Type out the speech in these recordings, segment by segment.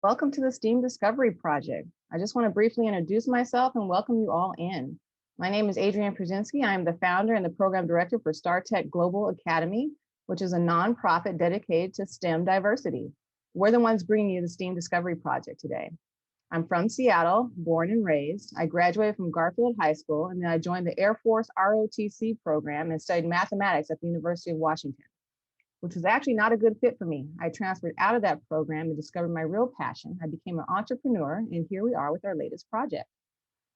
Welcome to the STEAM Discovery Project. I just want to briefly introduce myself and welcome you all in. My name is Adrienne Przezinski. I am the founder and the program director for StarTech Global Academy, which is a nonprofit dedicated to STEM diversity. We're the ones bringing you the STEAM Discovery Project today. I'm from Seattle, born and raised. I graduated from Garfield High School, and then I joined the Air Force ROTC program and studied mathematics at the University of Washington, which was actually not a good fit for me. I transferred out of that program and discovered my real passion. I became an entrepreneur, and here we are with our latest project.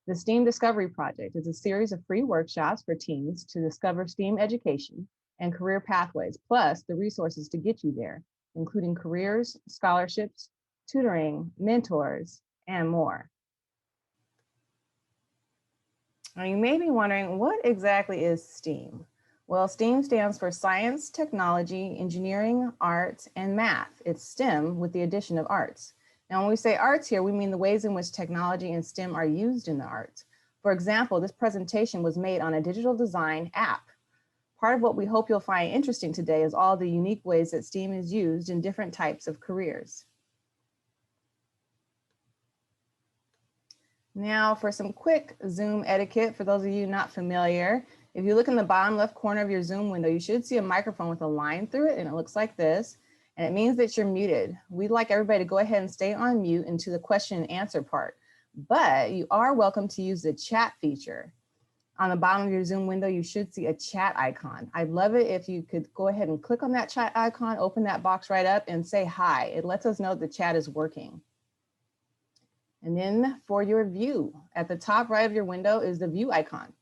The STEAM Discovery Project is a series of free workshops for teens to discover STEAM education and career pathways, plus the resources to get you there, including careers, scholarships, tutoring, mentors, and more. Now, you may be wondering, what exactly is STEAM? Well, STEAM stands for science, technology, engineering, arts, and math. It's STEM with the addition of arts. Now, when we say arts here, we mean the ways in which technology and STEM are used in the arts. For example, this presentation was made on a digital design app. Part of what we hope you'll find interesting today is all the unique ways that STEAM is used in different types of careers. Now for some quick Zoom etiquette for those of you not familiar. If you look in the bottom left corner of your Zoom window, you should see a microphone with a line through it, and it looks like this. And it means that you're muted. We'd like everybody to go ahead and stay on mute into the question and answer part, but you are welcome to use the chat feature. On the bottom of your Zoom window, you should see a chat icon. I'd love it if you could go ahead and click on that chat icon, open that box right up and say hi. It lets us know the chat is working. And then for your view, at the top right of your window is the view icon.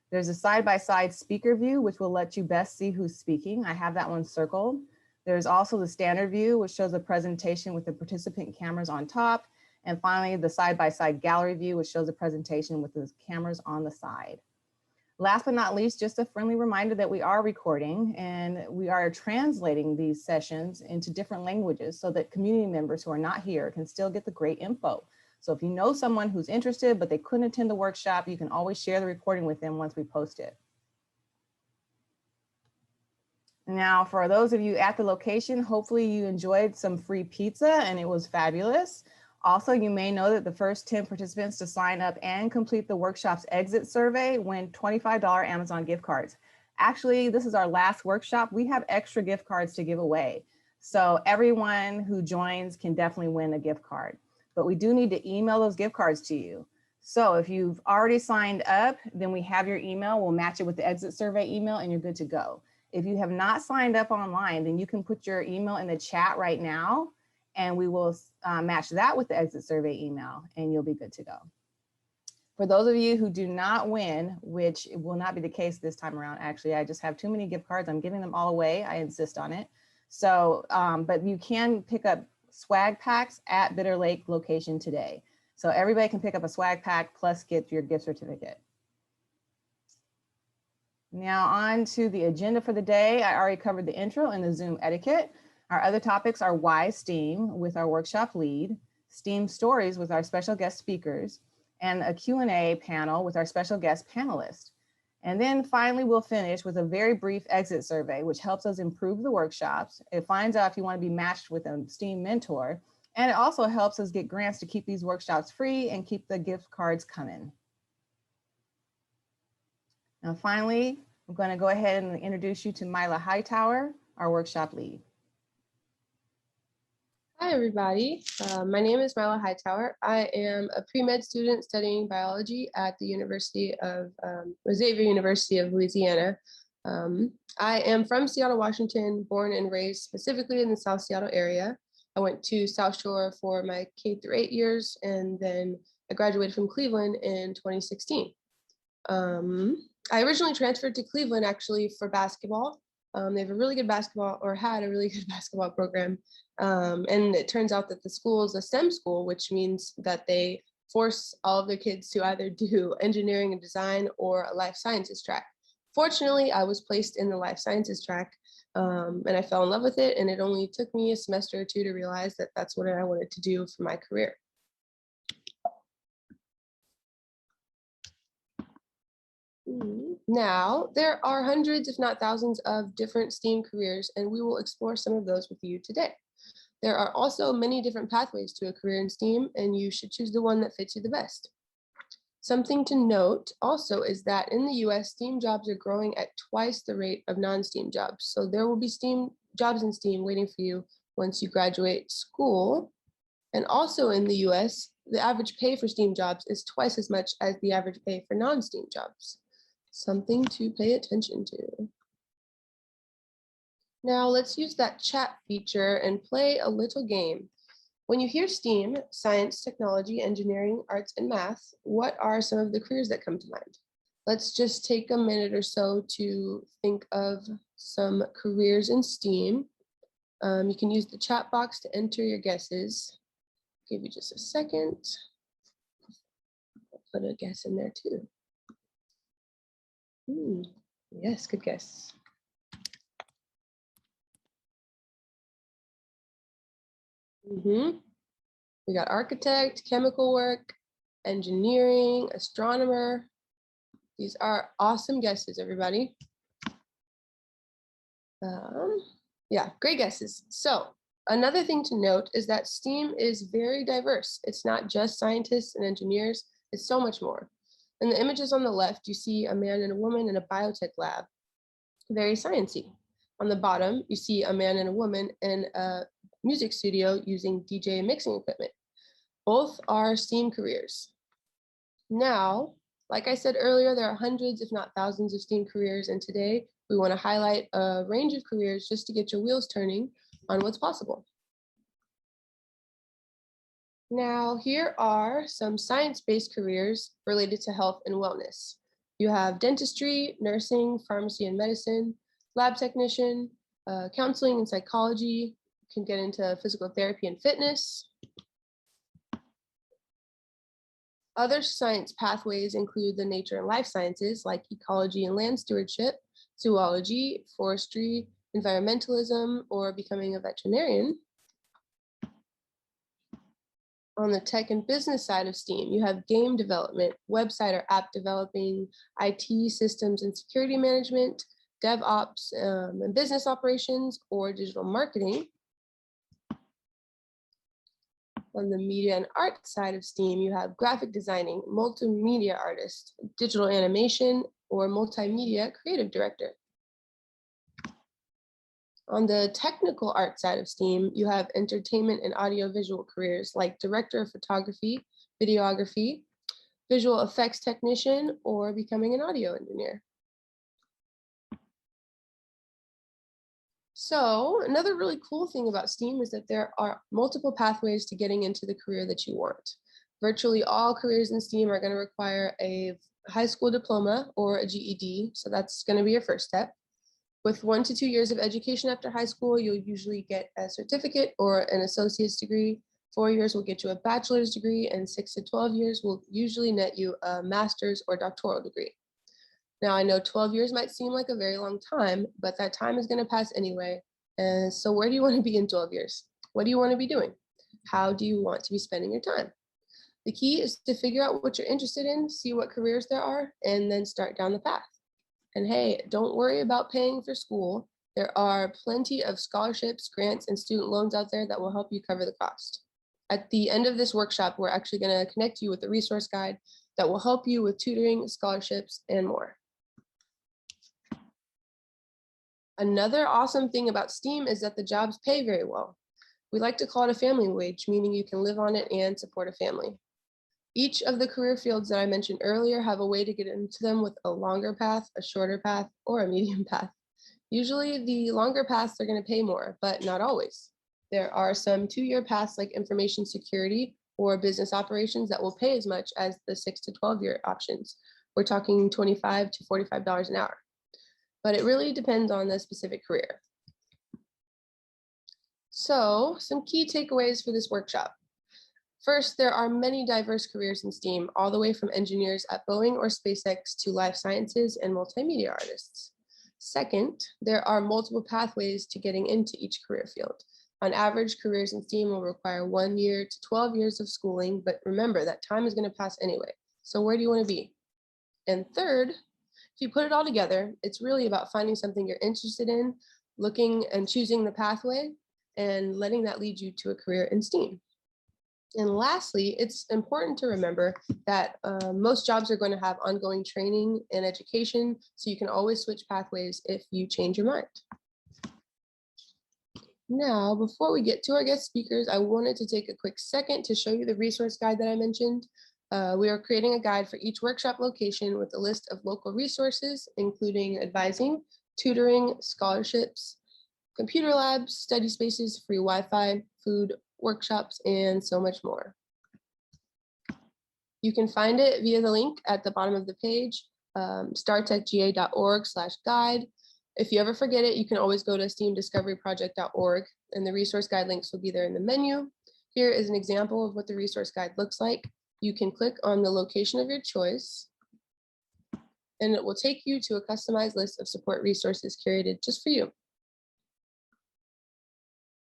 There's a side-by-side speaker view, which will let you best see who's speaking. I have that one circled. There's also the standard view, which shows the presentation with the participant cameras on top. And finally, the side-by-side gallery view, which shows the presentation with the cameras on the side. Last but not least, just a friendly reminder that we are recording and we are translating these sessions into different languages so that community members who are not here can still get the great info. So if you know someone who's interested, but they couldn't attend the workshop, you can always share the recording with them once we post it. Now, for those of you at the location, hopefully you enjoyed some free pizza and it was fabulous. Also, you may know that the first 10 participants to sign up and complete the workshop's exit survey win $25 Amazon gift cards. Actually, this is our last workshop. We have extra gift cards to give away. So everyone who joins can definitely win a gift card. But we do need to email those gift cards to you. So if you've already signed up, then we have your email. We'll match it with the exit survey email and you're good to go. If you have not signed up online, then you can put your email in the chat right now and we will match that with the exit survey email and you'll be good to go. For those of you who do not win, which will not be the case this time around, actually, I just have too many gift cards. I'm giving them all away. I insist on it. So, but you can pick up swag packs at Bitter Lake location today. So everybody can pick up a swag pack plus get your gift certificate. Now on to the agenda for the day. I already covered the intro and the Zoom etiquette. Our other topics are why STEAM with our workshop lead, STEAM stories with our special guest speakers, and a Q&A panel with our special guest panelists. And then finally, we'll finish with a very brief exit survey, which helps us improve the workshops. It finds out if you want to be matched with a STEAM mentor, and it also helps us get grants to keep these workshops free and keep the gift cards coming. Now, finally, I'm going to go ahead and introduce you to Mila Hightower, our workshop lead. Hi, everybody. My name is Mila Hightower. I am a pre-med student studying biology at the Xavier University of Louisiana. I am from Seattle, Washington, born and raised specifically in the South Seattle area. I went to South Shore for my K through 8 years, and then I graduated from Cleveland in 2016. I originally transferred to Cleveland actually for basketball. They have a really good basketball, or had a really good basketball program. And it turns out that the school is a STEM school, which means that they force all of their kids to either do engineering and design or a life sciences track. Fortunately, I was placed in the life sciences track and I fell in love with it. And it only took me a semester or two to realize that that's what I wanted to do for my career. Now, there are hundreds, if not thousands, of different STEAM careers, and we will explore some of those with you today. There are also many different pathways to a career in STEAM, and you should choose the one that fits you the best. Something to note also is that in the US, STEAM jobs are growing at twice the rate of non-STEAM jobs. So there will be STEAM jobs in STEAM waiting for you once you graduate school. And also in the US, the average pay for STEAM jobs is twice as much as the average pay for non-STEAM jobs. Something to pay attention to. Now let's use that chat feature and play a little game. When you hear STEAM, science, technology, engineering, arts, and math, what are some of the careers that come to mind? Let's just take a minute or so to think of some careers in STEAM. You can use the chat box to enter your guesses. Give you just a second. I'll put a guess in there too. Yes, good guess. We got architect, chemical work, engineering, astronomer. These are awesome guesses, everybody. Yeah, great guesses. So another thing to note is that STEAM is very diverse. It's not just scientists and engineers, it's so much more. In the images on the left, you see a man and a woman in a biotech lab, very sciencey. On the bottom, you see a man and a woman in a music studio using DJ mixing equipment. Both are STEAM careers. Now, like I said earlier, there are hundreds, if not thousands, of STEAM careers, and today we want to highlight a range of careers just to get your wheels turning on what's possible. Now, here are some science-based careers related to health and wellness. You have dentistry, nursing, pharmacy and medicine, lab technician, counseling and psychology. You can get into physical therapy and fitness. Other science pathways include the nature and life sciences like ecology and land stewardship, zoology, forestry, environmentalism, or becoming a veterinarian. On the tech and business side of STEAM, you have game development, website or app developing, IT systems and security management, DevOps and business operations, or digital marketing. On the media and art side of STEAM, you have graphic designing, multimedia artist, digital animation, or multimedia creative director. On the technical art side of STEAM, you have entertainment and audiovisual careers like director of photography, videography, visual effects technician, or becoming an audio engineer. So another really cool thing about STEAM is that there are multiple pathways to getting into the career that you want. Virtually all careers in STEAM are going to require a high school diploma or a GED, so that's going to be your first step. With 1 to 2 years of education after high school, you'll usually get a certificate or an associate's degree. 4 years will get you a bachelor's degree, and 6 to 12 years will usually net you a master's or doctoral degree. Now, I know 12 years might seem like a very long time, but that time is going to pass anyway. And so where do you want to be in 12 years? What do you want to be doing? How do you want to be spending your time? The key is to figure out what you're interested in, see what careers there are, and then start down the path. And hey, don't worry about paying for school. There are plenty of scholarships, grants, and student loans out there that will help you cover the cost. At the end of this workshop, we're actually going to connect you with a resource guide that will help you with tutoring, scholarships, and more. Another awesome thing about STEAM is that the jobs pay very well. We like to call it a family wage, meaning you can live on it and support a family. Each of the career fields that I mentioned earlier have a way to get into them with a longer path, a shorter path, or a medium path. Usually the longer paths are going to pay more, but not always. There are some 2-year paths like information security or business operations that will pay as much as the 6 to 12-year options. We're talking $25 to $45 an hour. But it really depends on the specific career. So, some key takeaways for this workshop. First, there are many diverse careers in STEAM, all the way from engineers at Boeing or SpaceX to life sciences and multimedia artists. Second, there are multiple pathways to getting into each career field. On average, careers in STEAM will require 1 year to 12 years of schooling, but remember that time is going to pass anyway. So where do you want to be? And third, if you put it all together, it's really about finding something you're interested in, looking and choosing the pathway, and letting that lead you to a career in STEAM. And lastly, it's important to remember that most jobs are going to have ongoing training and education, so you can always switch pathways if you change your mind. Now, before we get to our guest speakers, I wanted to take a quick second to show you the resource guide that I mentioned. We are creating a guide for each workshop location with a list of local resources, including advising, tutoring, scholarships, computer labs, study spaces, free Wi-Fi, food, workshops, and so much more. You can find it via the link at the bottom of the page, startechga.org/guide. If you ever forget it, you can always go to steamdiscoveryproject.org, and the resource guide links will be there in the menu. Here is an example of what the resource guide looks like. You can click on the location of your choice, and it will take you to a customized list of support resources curated just for you.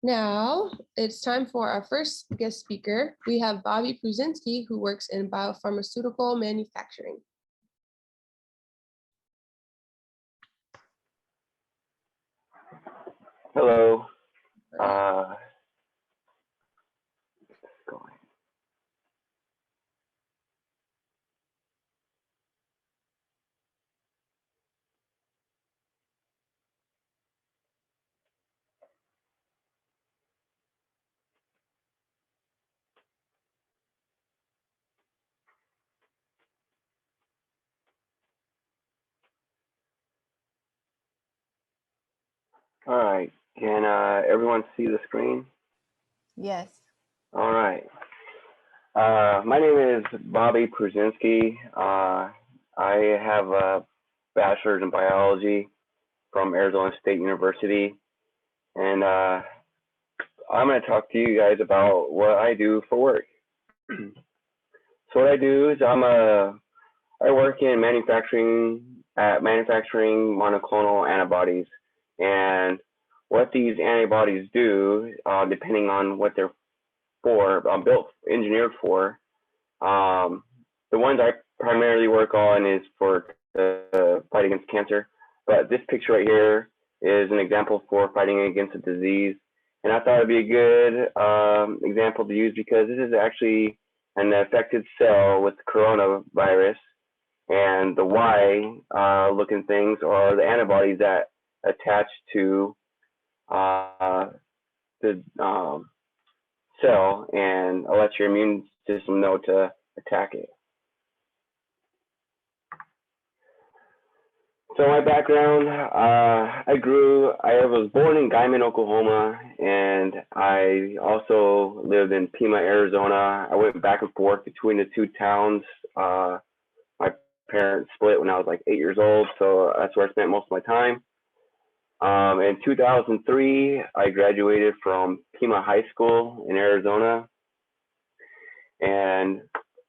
Now it's time for our first guest speaker. We have Bobby Pruzinski, who works in biopharmaceutical manufacturing. Hello. All right. Can everyone see the screen? Yes. All right. My name is Bobby Pruzinski. I have a bachelor's in biology from Arizona State University, and I'm going to talk to you guys about what I do for work. So what I do is I work in manufacturing monoclonal antibodies, and what these antibodies do, depending on what they're engineered for. The ones I primarily work on is for the fight against cancer, but this picture right here is an example for fighting against a disease. And I thought it'd be a good example to use because this is actually an affected cell with coronavirus, and the Y looking things are the antibodies that attach to the cell and let your immune system know to attack it. So my background, I was born in Guyman, Oklahoma, and I also lived in Pima, Arizona. I went back and forth between the two towns. My parents split when I was like 8 years old, so that's where I spent most of my time. In 2003, I graduated from Pima High School in Arizona. And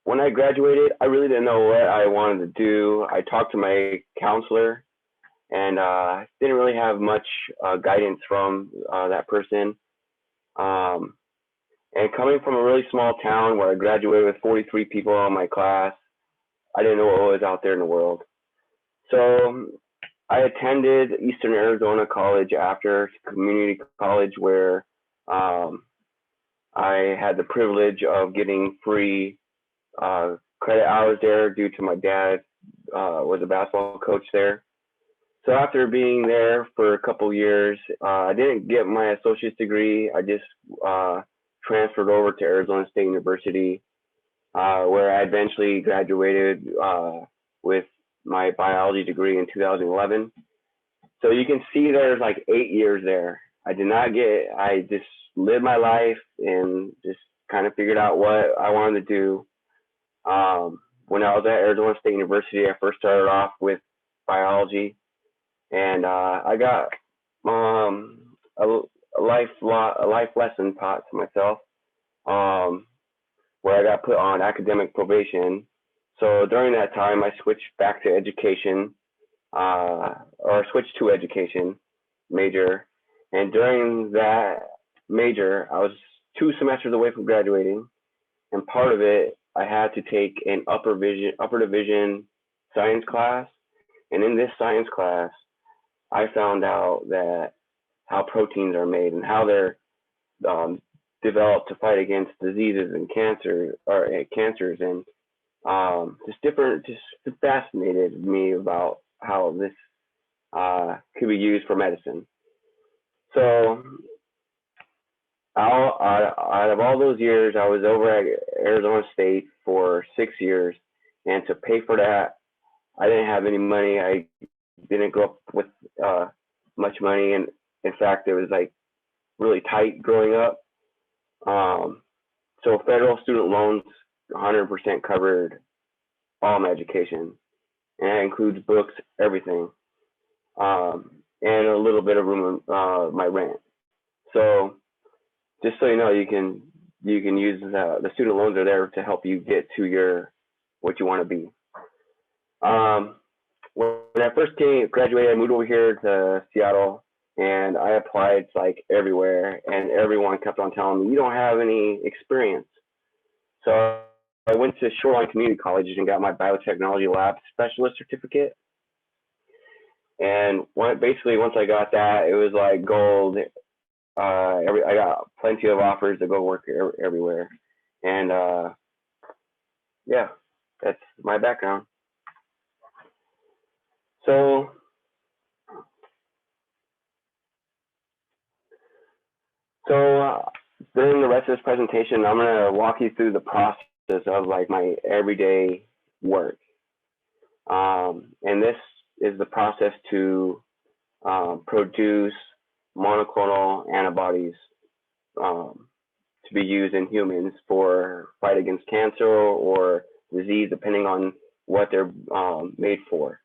when I graduated, I really didn't know what I wanted to do. I talked to my counselor and didn't really have much guidance from that person. And coming from a really small town where I graduated with 43 people in my class, I didn't know what was out there in the world. So I attended Eastern Arizona College after community college, where I had the privilege of getting free credit hours there due to my dad was a basketball coach there. So after being there for a couple years, I didn't get my associate's degree. I just transferred over to Arizona State University, where I eventually graduated with my biology degree in 2011. So you can see there's like 8 years there. I just lived my life and just kind of figured out what I wanted to do. When I was at Arizona State University, I first started off with biology, and I got a life lesson taught to myself, where I got put on academic probation. So during that time, I switched back to education, or switched to education major. And during that major, I was 2 semesters away from graduating. And part of it, I had to take an upper division science class. And in this science class, I found out that how proteins are made and how they're developed to fight against diseases and cancers, and just fascinated me about how this could be used for medicine. So out of all those years, I was over at Arizona State for 6 years, and to pay for that, I didn't have any money. I didn't grow up with much money, and in fact, it was like really tight growing up. So federal student loans 100% covered all my education, and that includes books, everything, and a little bit of room, my rent. So just so you know, you can use the student loans are there to help you get to what you want to be. When I first graduated, I moved over here to Seattle, and I applied like everywhere, and everyone kept on telling me, you don't have any experience. So I went to Shoreline Community College and got my biotechnology lab specialist certificate. And once I got that, it was like gold. I got plenty of offers to go work everywhere. And yeah, that's my background. So during the rest of this presentation, I'm going to walk you through the process of like my everyday work. And this is the process to produce monoclonal antibodies to be used in humans for fight against cancer or disease, depending on what they're made for.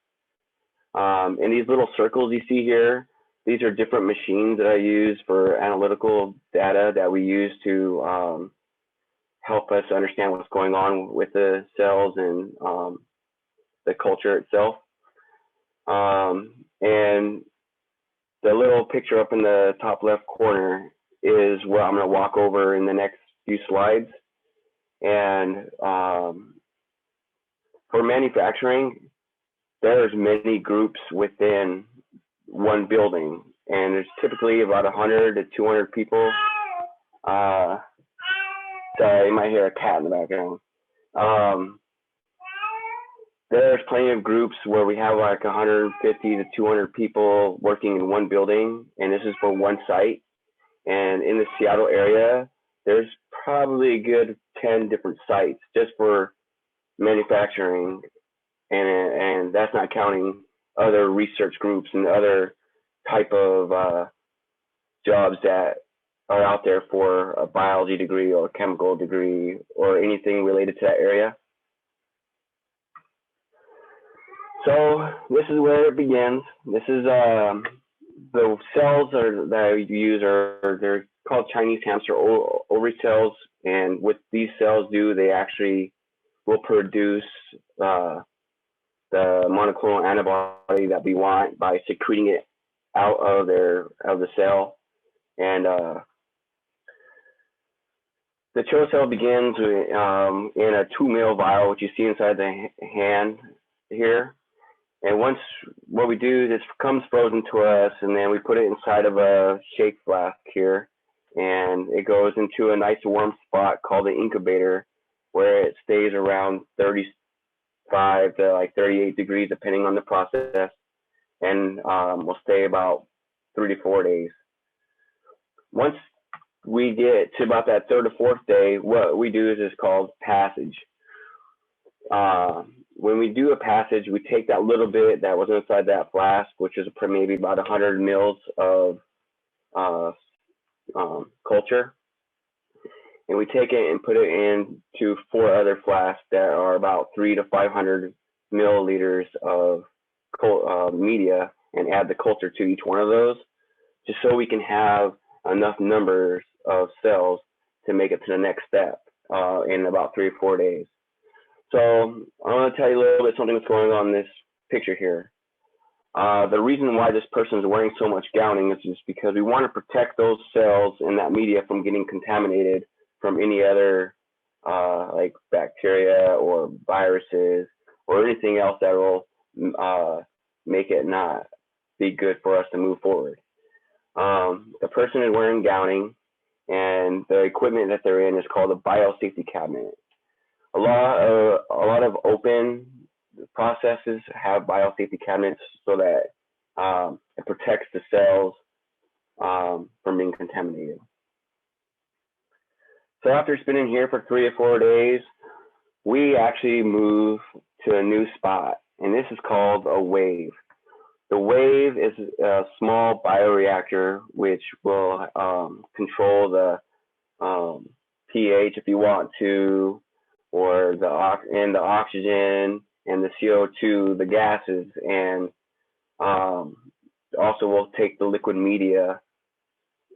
And these little circles you see here, these are different machines that I use for analytical data that we use to help us understand what's going on with the cells and the culture itself. And the little picture up in the top left corner is what I'm going to walk over in the next few slides. And for manufacturing, there's many groups within one building, and there's typically about 100 to 200 people. Sorry, you might hear a cat in the background. There's plenty of groups where we have like 150 to 200 people working in one building, and this is for one site. And in the Seattle area, there's probably a good 10 different sites just for manufacturing, and that's not counting other research groups and other type of jobs that are out there for a biology degree or a chemical degree or anything related to that area. So this is where it begins. This is the cells that I use they're called Chinese hamster ovary cells, and what these cells do, they actually will produce the monoclonal antibody that we want by secreting it out of the cell. And the CHO cell begins in a 2 ml vial, which you see inside the hand here. And what we do, this comes frozen to us, and then we put it inside of a shake flask here, and it goes into a nice warm spot called the incubator, where it stays around 35 to like 38 degrees, depending on the process, and will stay about 3 to 4 days. Once we get to about that 3rd or 4th day, what we do is called passage. When we do a passage, we take that little bit that was inside that flask, which is maybe about 100 mils of culture, and we take it and put it into 4 other flasks that are about 300 to 500 milliliters of media, and add the culture to each one of those, just so we can have enough numbers of cells to make it to the next step in about 3 or 4 days. So I want to tell you a little bit something that's going on in this picture here. The reason why this person is wearing so much gowning is just because we want to protect those cells in that media from getting contaminated from any other like bacteria or viruses or anything else that will make it not be good for us to move forward. The person is wearing gowning, and the equipment that they're in is called a biosafety cabinet. A lot of open processes have biosafety cabinets so that it protects the cells from being contaminated. So after spending here for 3 or 4 days, we actually move to a new spot, and this is called a wave. The wave is a small bioreactor which will control the pH if you want to, or the oxygen and the CO2, the gases, and also will take the liquid media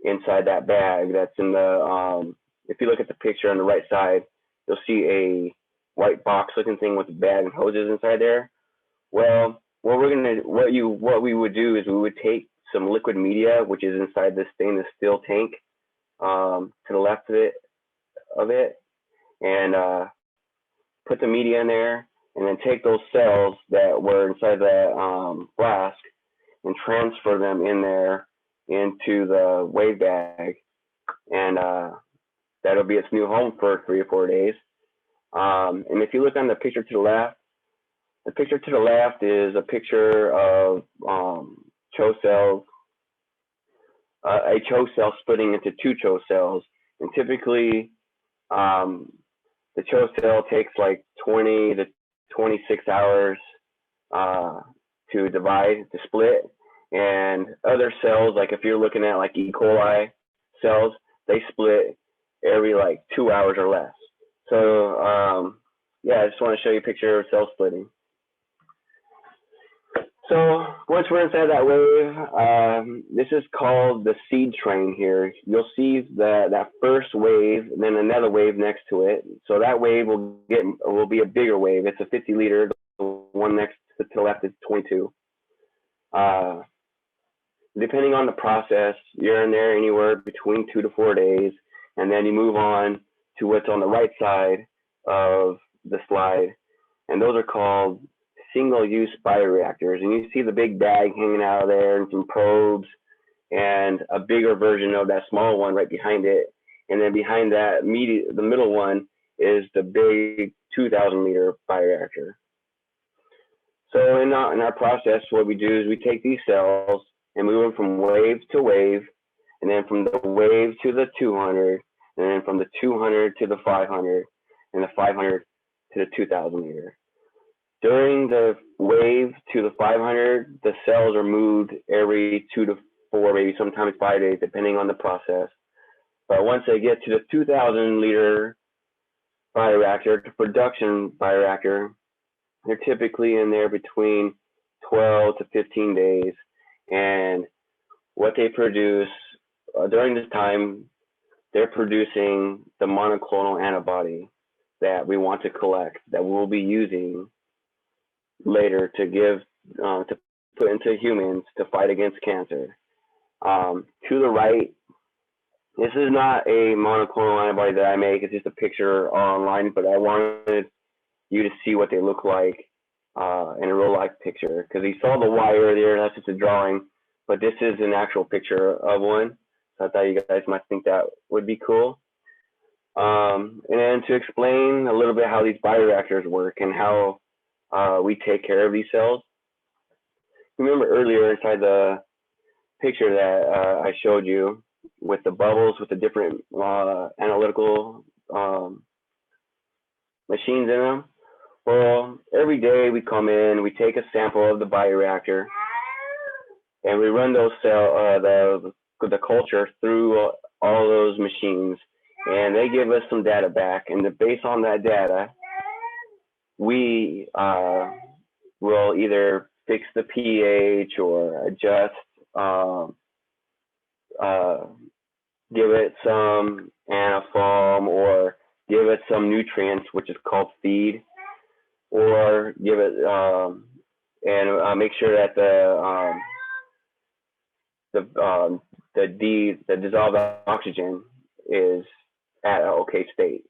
inside that bag that's in the, if you look at the picture on the right side, you'll see a white box looking thing with a bag and hoses inside there. Well, what we would do is we would take some liquid media, which is inside this stainless steel tank, to the left of it, and put the media in there, and then take those cells that were inside the flask and transfer them in there into the wave bag, and that'll be its new home for 3 or 4 days. And if you look on the picture to the left is a picture of CHO cells, a CHO cell splitting into 2 CHO cells. And typically, the CHO cell takes like 20 to 26 hours to divide, to split. And other cells, like if you're looking at like E. coli cells, they split every like 2 hours or less. So yeah, I just want to show you a picture of cell splitting. So once we're inside that wave, this is called the seed train here. You'll see that first wave, and then another wave next to it. So that wave will be a bigger wave. It's a 50 liter. The one next to the left is 22. Depending on the process, you're in there anywhere between 2 to 4 days, and then you move on to what's on the right side of the slide, and those are called single-use bioreactors. And you see the big bag hanging out of there and some probes and a bigger version of that small one right behind it. And then behind that, the middle one is the big 2,000 liter bioreactor. So in our process, what we do is we take these cells and move them from wave to wave, and then from the wave to the 200, and then from the 200 to the 500, and the 500 to the 2,000 liter. During the wave to the 500, the cells are moved every 2 to 4, maybe sometimes 5 days, depending on the process. But once they get to the 2,000 liter bioreactor, the production bioreactor, they're typically in there between 12 to 15 days. And what they produce during this time, they're producing the monoclonal antibody that we want to collect, that we'll be using later to give to put into humans to fight against cancer. To the right, this is not a monoclonal antibody that I make. It's just a picture online, but I wanted you to see what they look like in a real life picture, because you saw the wire there. That's just a drawing, but this is an actual picture of one. So I thought you guys might think that would be cool. And then to explain a little bit how these bioreactors work and how we take care of these cells. Remember earlier inside the picture that I showed you with the bubbles with the different analytical machines in them? Well, every day we come in, we take a sample of the bioreactor, and we run those the culture through all those machines, and they give us some data back, and based on that data, we will either fix the pH or adjust, give it some anaphylm or give it some nutrients, which is called feed, or give it and make sure that the dissolved oxygen is at an okay state.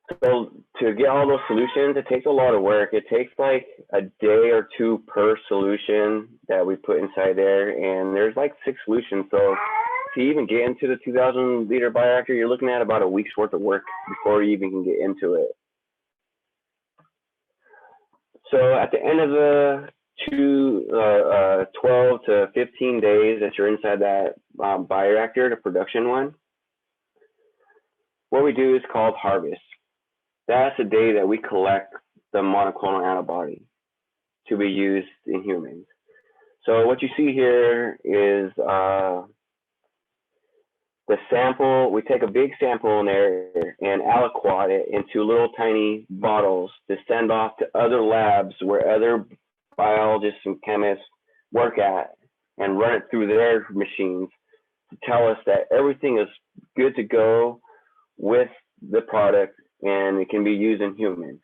So So to get all those solutions, it takes a lot of work. It takes like a day or two per solution that we put inside there, and there's like 6 solutions. So to even get into the 2,000 liter bioreactor, you're looking at about a week's worth of work before you even can get into it. So at the end of the 12 to 15 days that you're inside that bioreactor, the production one, what we do is called harvest. That's the day that we collect the monoclonal antibody to be used in humans. So what you see here is the sample. We take a big sample in there and aliquot it into little tiny bottles to send off to other labs where other biologists and chemists work at and run it through their machines to tell us that everything is good to go with the product and it can be used in humans.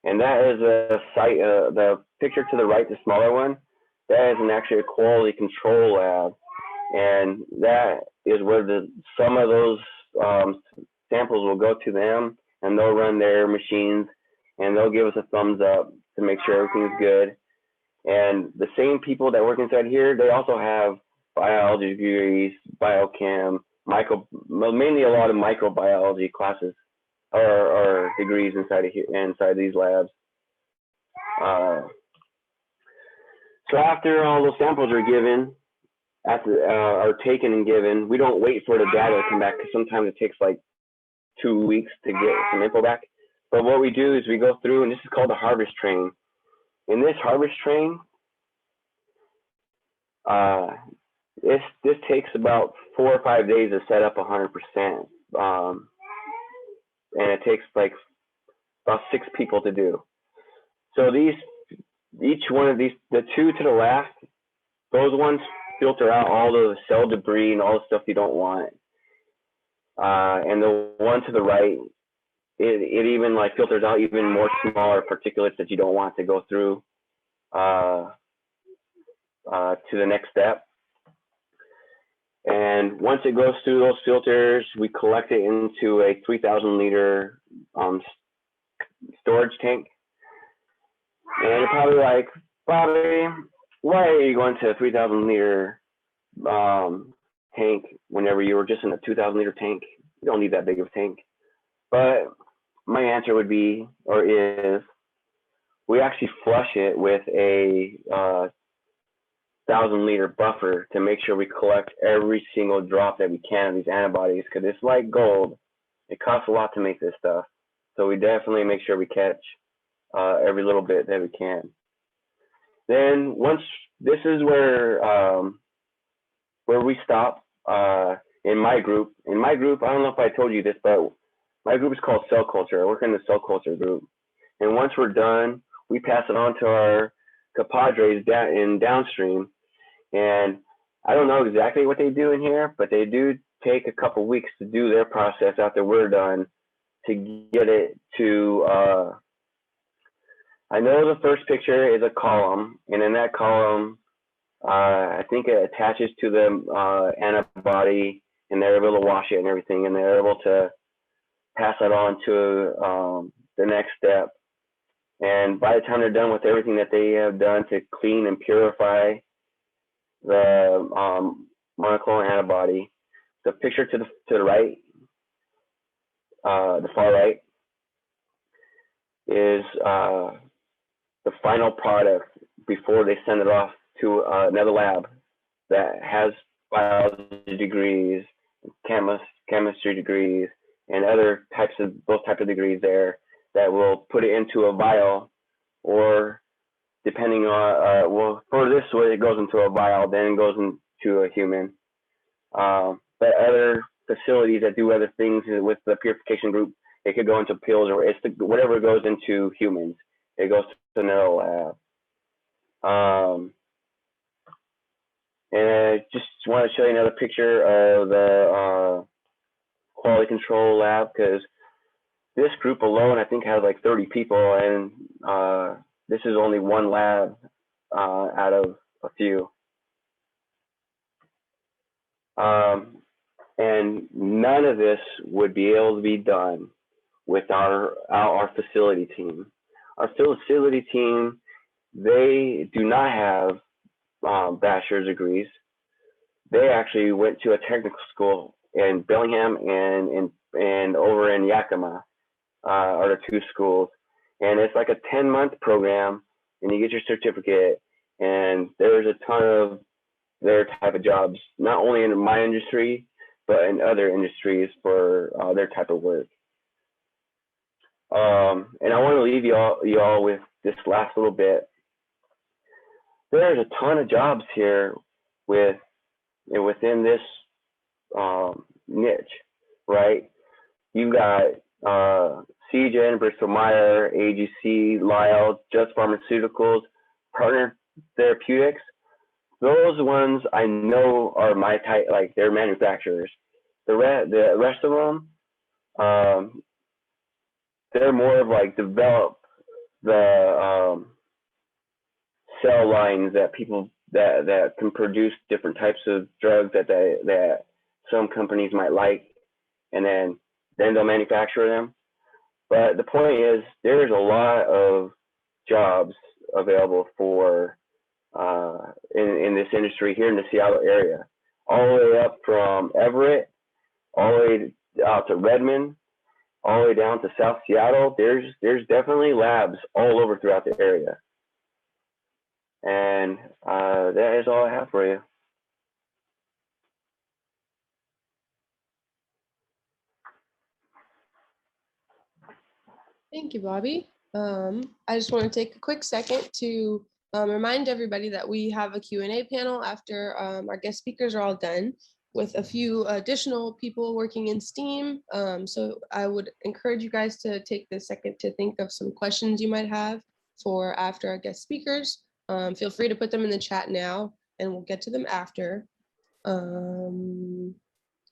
And that is a site, the picture to the right, the smaller one, that is actually a quality control lab. And that is where some of those samples will go to them, and they'll run their machines and they'll give us a thumbs up to make sure everything's good. And the same people that work inside here, they also have biology degrees, biochem, mainly a lot of microbiology classes or degrees inside these labs. So after all those samples are given, are taken and given, we don't wait for the data to come back because sometimes it takes like 2 weeks to get some info back. But what we do is we go through, and this is called the harvest train. In this harvest train, this takes about 4 or 5 days to set up 100%. And it takes like about 6 people to do. So each one of these, the 2 to the left, those ones filter out all the cell debris and all the stuff you don't want. And the one to the right, it even like filters out even more smaller particulates that you don't want to go through to the next step. And once it goes through those filters, we collect it into a 3,000 liter storage tank. And you're probably like, Bobby, why are you going to a 3,000 liter tank whenever you were just in a 2,000 liter tank? You don't need that big of a tank. But my answer would be, or is, we actually flush it with a 1,000 liter buffer to make sure we collect every single drop that we can of these antibodies, because it's like gold. It costs a lot to make this stuff. So we definitely make sure we catch every little bit that we can. Then once, this is where we stop in my group. In my group, I don't know if I told you this, but my group is called cell culture. I work in the cell culture group. And once we're done, we pass it on to our compadres in downstream. And I don't know exactly what they do in here, but they do take a couple weeks to do their process after we're done to get it to, I know the first picture is a column, and in that column, I think it attaches to the antibody, and they're able to wash it and everything, and they're able to pass that on to the next step. And by the time they're done with everything that they have done to clean and purify the monoclonal antibody, the picture to the right, the far right, is the final product before they send it off to another lab that has biology degrees, chemistry degrees, and other types of degrees there, that will put it into a vial, or depending on, well, for this way it goes into a vial, then it goes into a human. But other facilities that do other things with the purification group, it could go into pills, or whatever goes into humans, it goes to another lab. And I just want to show you another picture of the quality control lab, because this group alone, I think, has like 30 people, and this is only one lab out of a few. And none of this would be able to be done with our facility team. Our facility team, they do not have bachelor's degrees. They actually went to a technical school in Bellingham and over in Yakima are the two schools. And it's like a 10-month program, and you get your certificate. And there's a ton of their type of jobs, not only in my industry, but in other industries for their type of work. And I want to leave y'all with this last little bit. There's a ton of jobs here within this niche, right? You got Seagen, Bristol Myers, AGC, Lyle, Just Pharmaceuticals, Partner Therapeutics. Those ones I know are my type, like they're manufacturers. The rest of them, they're more of like develop the cell lines that people that can produce different types of drugs that some companies might like, and then they'll manufacture them. But the point is, there's a lot of jobs available for in this industry here in the Seattle area, all the way up from Everett, all the way out to Redmond, all the way down to South Seattle. There's definitely labs all over throughout the area. And that is all I have for you. Thank you, Bobby. I just want to take a quick second to remind everybody that we have a Q&A panel after our guest speakers are all done, with a few additional people working in STEAM. So I would encourage you guys to take this second to think of some questions you might have for after our guest speakers. Feel free to put them in the chat now, and we'll get to them after.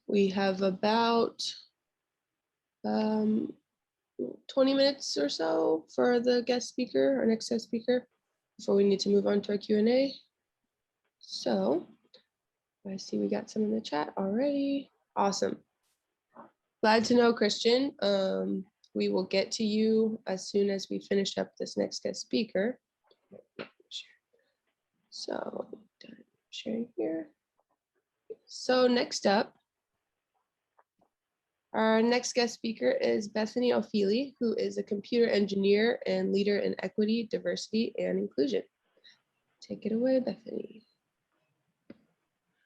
We have about 20 minutes or so for the guest speaker, our next guest speaker, before we need to move on to our Q&A. So I see we got some in the chat already. Awesome. Glad to know, Christian. We will get to you as soon as we finish up this next guest speaker. So sharing here. So next up, our next guest speaker is Bethany O'Feely, who is a computer engineer and leader in equity, diversity, and inclusion. Take it away, Bethany.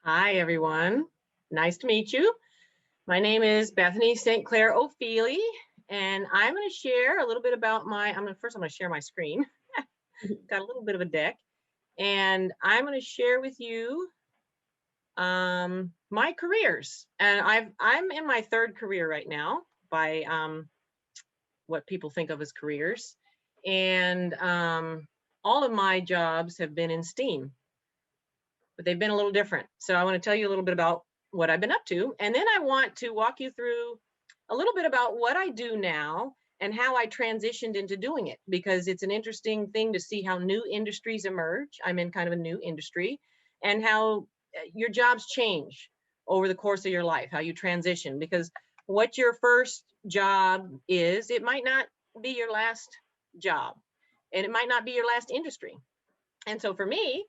Hi, everyone. Nice to meet you. My name is Bethany St. Clair O'Feely, and I'm going to share a little bit about I'm going to share my screen. Got a little bit of a deck, and I'm going to share with you my careers. And I'm in my third career right now by what people think of as careers. And all of my jobs have been in STEAM, but they've been a little different. So I want to tell you a little bit about what I've been up to. And then I want to walk you through a little bit about what I do now and how I transitioned into doing it, because it's an interesting thing to see how new industries emerge. I'm in kind of a new industry, and how your jobs change over the course of your life, how you transition, because what your first job is, it might not be your last job, and it might not be your last industry. And so for me,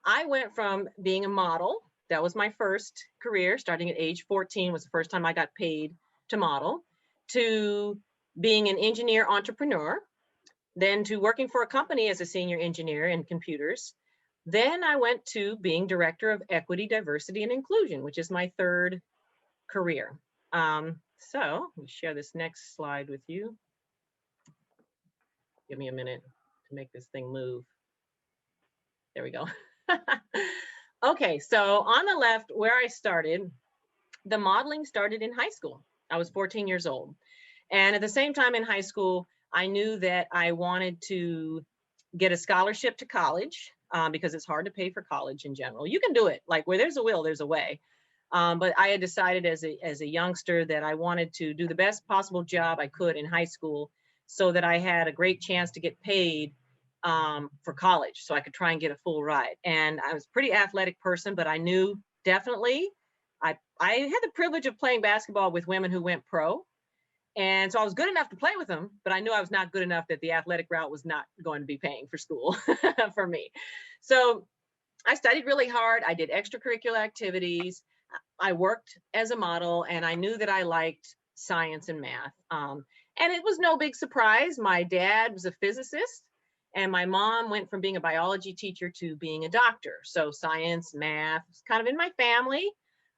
I went from being a model. That was my first career. Starting at age 14 was the first time I got paid to model, to being an engineer entrepreneur, then to working for a company as a senior engineer in computers. Then I went to being director of equity, diversity, and inclusion, which is my third career. So let me share this next slide with you. Give me a minute to make this thing move. There we go. Okay, so on the left, where I started, the modeling started in high school. I was 14 years old. And at the same time in high school, I knew that I wanted to get a scholarship to college, because it's hard to pay for college in general. You can do it, like where there's a will, there's a way. But I had decided as a youngster that I wanted to do the best possible job I could in high school, so that I had a great chance to get paid for college, so I could try and get a full ride. And I was a pretty athletic person, but I knew definitely I had the privilege of playing basketball with women who went pro. And so I was good enough to play with them, but I knew I was not good enough, that the athletic route was not going to be paying for school for me. So I studied really hard. I did extracurricular activities. I worked as a model, and I knew that I liked science and math. And it was no big surprise. My dad was a physicist, and my mom went from being a biology teacher to being a doctor. So science, math was kind of in my family,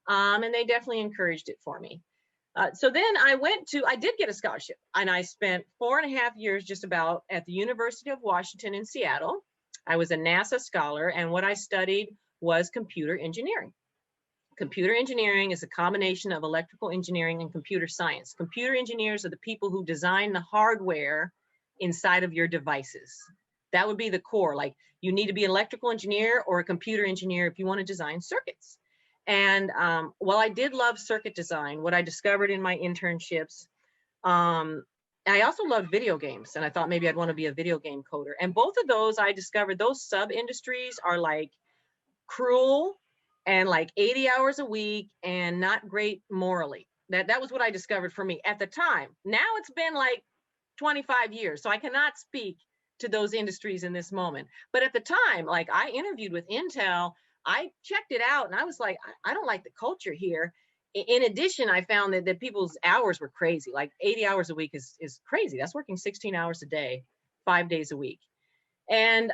and they definitely encouraged it for me. So then I did get a scholarship, and I spent 4.5 years just about at the University of Washington in Seattle. I was a NASA scholar, and what I studied was computer engineering. Computer engineering is a combination of electrical engineering and computer science. Computer engineers are the people who design the hardware inside of your devices. That would be the core. Like, you need to be an electrical engineer or a computer engineer if you want to design circuits. And while I did love circuit design, what I discovered in my internships, I also loved video games, and I thought maybe I'd want to be a video game coder. And both of those, I discovered those sub industries are like cruel and like 80 hours a week and not great morally. That was what I discovered for me at the time. Now it's been like 25 years, so I cannot speak to those industries in this moment. But at the time, like, I interviewed with Intel, I checked it out, and I was like, I don't like the culture here. In addition, I found that people's hours were crazy. Like 80 hours a week is crazy. That's working 16 hours a day, 5 days a week. And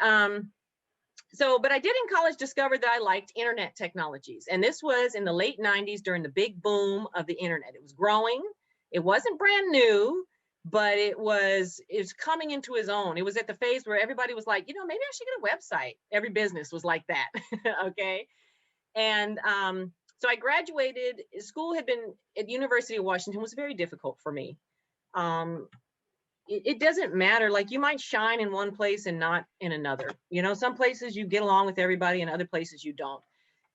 but I did in college discover that I liked internet technologies. And this was in the late 90s during the big boom of the internet. It was growing. It wasn't brand new, but it was coming into its own. It was at the phase where everybody was like, maybe I should get a website. Every business was like that. Okay. And so I graduated. School had been at the University of Washington was very difficult for me. It doesn't matter. Like, you might shine in one place and not in another. Some places you get along with everybody and other places you don't.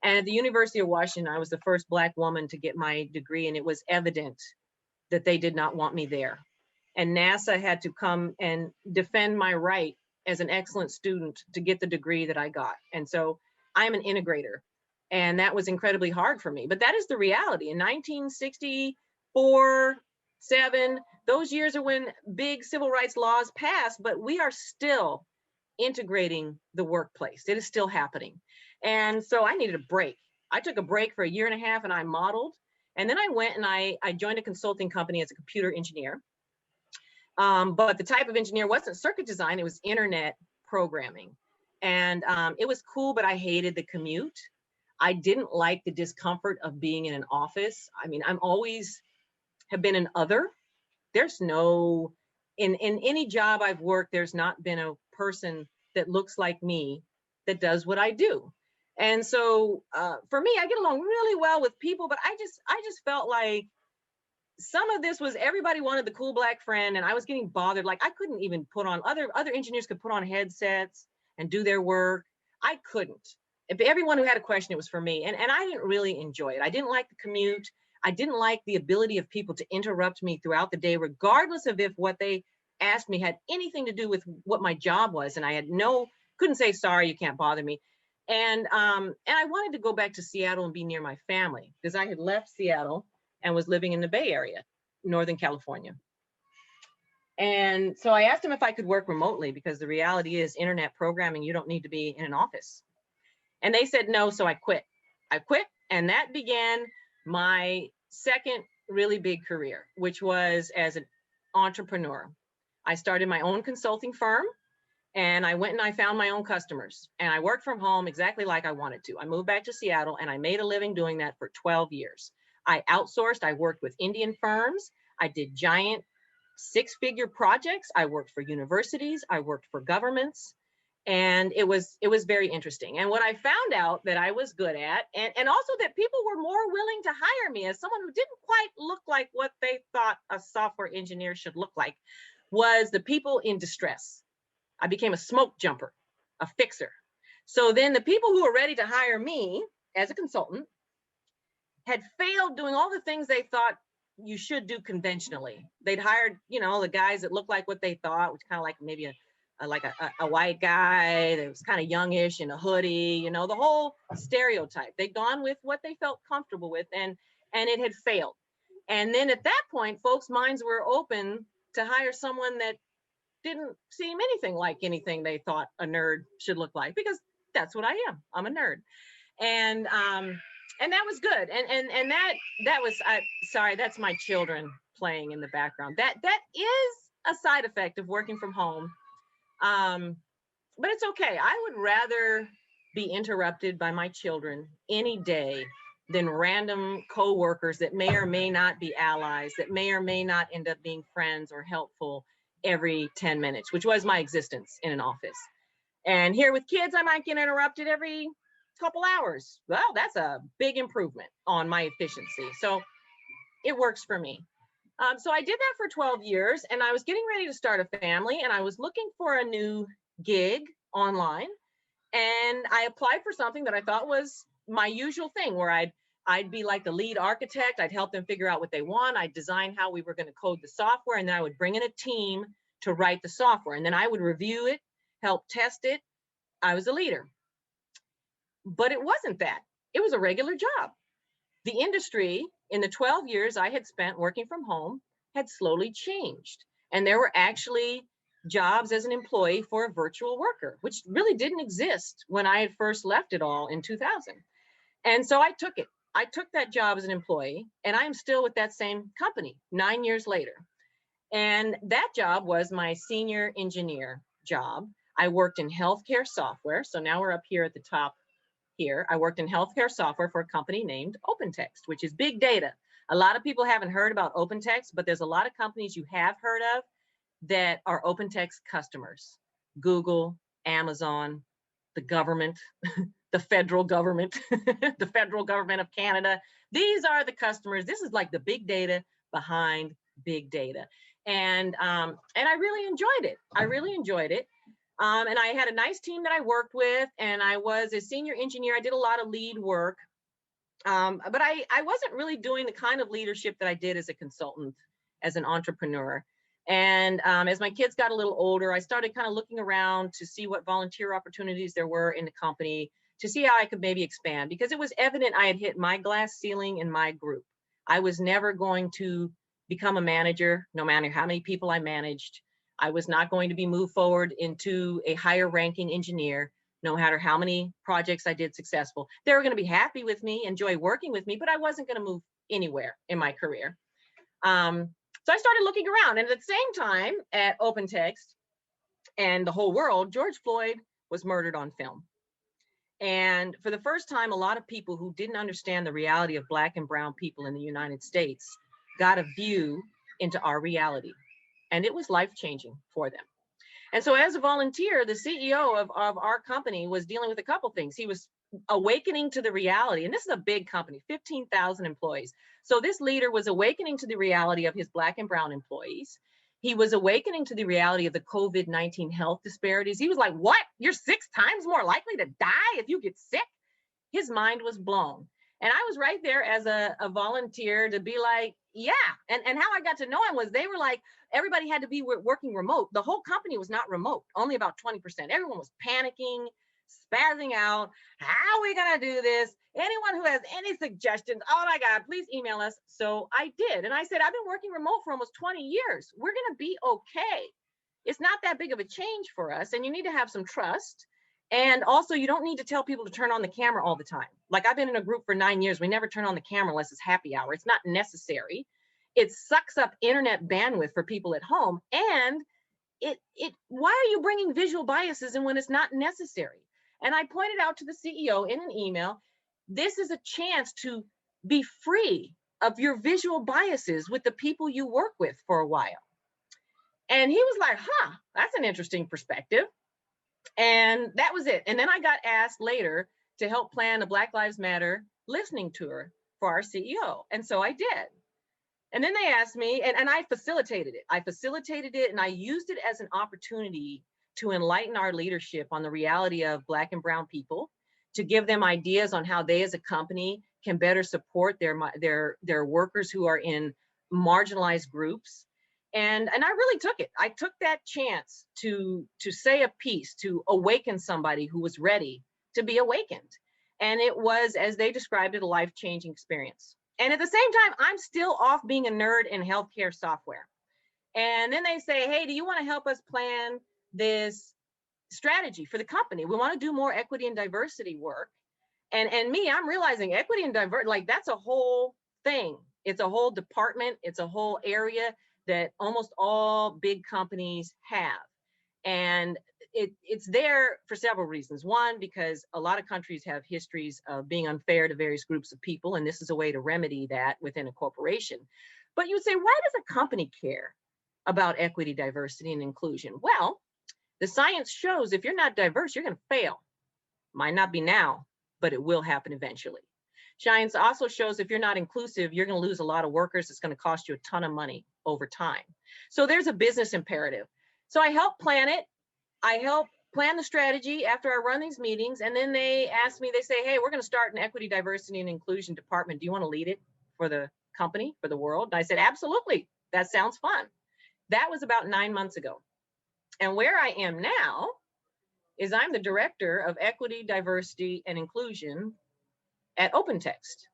And at the University of Washington, I was the first Black woman to get my degree, and it was evident that they did not want me there. And NASA had to come and defend my right as an excellent student to get the degree that I got. And so I'm an integrator, and that was incredibly hard for me. But that is the reality. In 1964, 7, those years are when big civil rights laws passed, but we are still integrating the workplace. It is still happening. And so I needed a break. I took a break for 1.5 years, and I modeled. And then I went and I joined a consulting company as a computer engineer. But the type of engineer wasn't circuit design, it was internet programming. And it was cool, but I hated the commute. I didn't like the discomfort of being in an office. I mean, I'm always have been an other. There's no, in any job I've worked, there's not been a person that looks like me that does what I do. And so for me, I get along really well with people, but I just felt like some of this was everybody wanted the cool Black friend, and I was getting bothered. Like, I couldn't even put on, other engineers could put on headsets and do their work. I couldn't. If everyone who had a question, it was for me. And I didn't really enjoy it. I didn't like the commute. I didn't like the ability of people to interrupt me throughout the day, regardless of if what they asked me had anything to do with what my job was. And I had couldn't say, sorry, you can't bother me. And I wanted to go back to Seattle and be near my family, because I had left Seattle and was living in the Bay Area, Northern California. And so I asked him if I could work remotely, because the reality is internet programming, you don't need to be in an office. And they said no, so I quit. And that began my second really big career, which was as an entrepreneur. I started my own consulting firm, and I went and I found my own customers, and I worked from home exactly like I wanted to. I moved back to Seattle, and I made a living doing that for 12 years. I outsourced. I worked with Indian firms. I did giant 6-figure projects. I worked for universities. I worked for governments. And it was very interesting. And what I found out that I was good at, and also that people were more willing to hire me as someone who didn't quite look like what they thought a software engineer should look like, was the people in distress. I became a smoke jumper, a fixer. So then the people who were ready to hire me as a consultant had failed doing all the things they thought you should do conventionally. They'd hired, the guys that looked like what they thought, which kind of like maybe a white guy that was kind of youngish in a hoodie, the whole stereotype. They'd gone with what they felt comfortable with, and it had failed. And then at that point, folks' minds were open to hire someone that didn't seem anything like anything they thought a nerd should look like, because that's what I am. I'm a nerd. And that was good. And that was, sorry, that's my children playing in the background. That is a side effect of working from home. But it's okay. I would rather be interrupted by my children any day than random coworkers that may or may not be allies, that may or may not end up being friends or helpful every 10 minutes, which was my existence in an office. And here with kids, I might get interrupted every couple hours. Well, that's a big improvement on my efficiency. So it works for me. So I did that for 12 years, and I was getting ready to start a family, and I was looking for a new gig online. And I applied for something that I thought was my usual thing, where I'd be like the lead architect. I'd help them figure out what they want. I'd design how we were going to code the software, and then I would bring in a team to write the software, and then I would review it, help test it. I was a leader. But it wasn't that. It was a regular job. The industry, in the 12 years I had spent working from home, had slowly changed. And there were actually jobs as an employee for a virtual worker, which really didn't exist when I had first left it all in 2000. And so I took it. I took that job as an employee, and I am still with that same company 9 years later. And that job was my senior engineer job. I worked in healthcare software. So now we're up here at the top here. I worked in healthcare software for a company named OpenText, which is big data. A lot of people haven't heard about OpenText, but there's a lot of companies you have heard of that are OpenText customers. Google, Amazon, the government, the federal government, the federal government of Canada. These are the customers. This is like the big data behind big data. And I really enjoyed it. I really enjoyed it. And I had a nice team that I worked with, and I was a senior engineer. I did a lot of lead work, but I wasn't really doing the kind of leadership that I did as a consultant, as an entrepreneur. And as my kids got a little older, I started kind of looking around to see what volunteer opportunities there were in the company, to see how I could maybe expand, because it was evident I had hit my glass ceiling in my group. I was never going to become a manager, no matter how many people I managed. I was not going to be moved forward into a higher ranking engineer, no matter how many projects I did successful. They were going to be happy with me, enjoy working with me, but I wasn't going to move anywhere in my career. So I started looking around, and at the same time at OpenText and the whole world, George Floyd was murdered on film. And for the first time, a lot of people who didn't understand the reality of Black and brown people in the United States got a view into our reality. And it was life-changing for them. And so as a volunteer, the CEO of our company was dealing with a couple things. He was awakening to the reality, and this is a big company, 15,000 employees. So this leader was awakening to the reality of his Black and brown employees. He was awakening to the reality of the COVID-19 health disparities. He was like, what? You're 6 times more likely to die if you get sick? His mind was blown. And I was right there as a volunteer to be like, yeah. And how I got to know him was they were like, everybody had to be working remote. The whole company was not remote, only about 20%. Everyone was panicking, spazzing out. How are we going to do this? Anyone who has any suggestions, oh my God, please email us. So I did. And I said, I've been working remote for almost 20 years. We're going to be okay. It's not that big of a change for us. And you need to have some trust. And also, you don't need to tell people to turn on the camera all the time. Like, I've been in a group for 9 years. We never turn on the camera unless it's happy hour. It's not necessary. It sucks up internet bandwidth for people at home. And why are you bringing visual biases in when it's not necessary? And I pointed out to the CEO in an email, this is a chance to be free of your visual biases with the people you work with for a while. And he was like, huh, that's an interesting perspective. And that was it. And then I got asked later to help plan a Black Lives Matter listening tour for our CEO. And so I did. And then they asked me, and I facilitated it. I facilitated it, and I used it as an opportunity to enlighten our leadership on the reality of Black and brown people, to give them ideas on how they as a company can better support their workers who are in marginalized groups. And I really took it. I took that chance to say a piece, to awaken somebody who was ready to be awakened. And it was, as they described it, a life-changing experience. And at the same time, I'm still off being a nerd in healthcare software. And then they say, hey, do you want to help us plan this strategy for the company? We want to do more equity and diversity work. And me, I'm realizing equity and diversity, like that's a whole thing. It's a whole department. It's a whole area that almost all big companies have. And it's there for several reasons. One, because a lot of countries have histories of being unfair to various groups of people, and this is a way to remedy that within a corporation. But you would say, why does a company care about equity, diversity, and inclusion? Well, the science shows if you're not diverse, you're going to fail. Might not be now, but it will happen eventually. Science also shows if you're not inclusive, you're going to lose a lot of workers. It's going to cost you a ton of money over time. So there's a business imperative. So I help plan it. I help plan the strategy after I run these meetings. And then they ask me, they say, hey, we're going to start an equity, diversity, and inclusion department. Do you want to lead it for the company, for the world? And I said, absolutely. That sounds fun. That was about 9 months ago. And where I am now is I'm the director of equity, diversity, and inclusion at OpenText.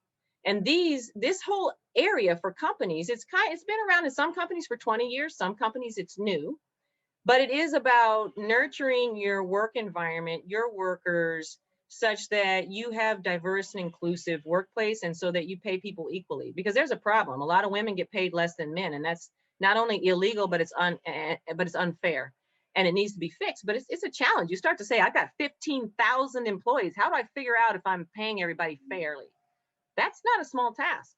And this whole area for companies, it's been around in some companies for 20 years, some companies it's new, but it is about nurturing your work environment, your workers, such that you have diverse and inclusive workplace, and so that you pay people equally. Because there's a problem. A lot of women get paid less than men, and that's not only illegal, but it's unfair. And it needs to be fixed, but it's a challenge. You start to say, I've got 15,000 employees. How do I figure out if I'm paying everybody fairly? That's not a small task.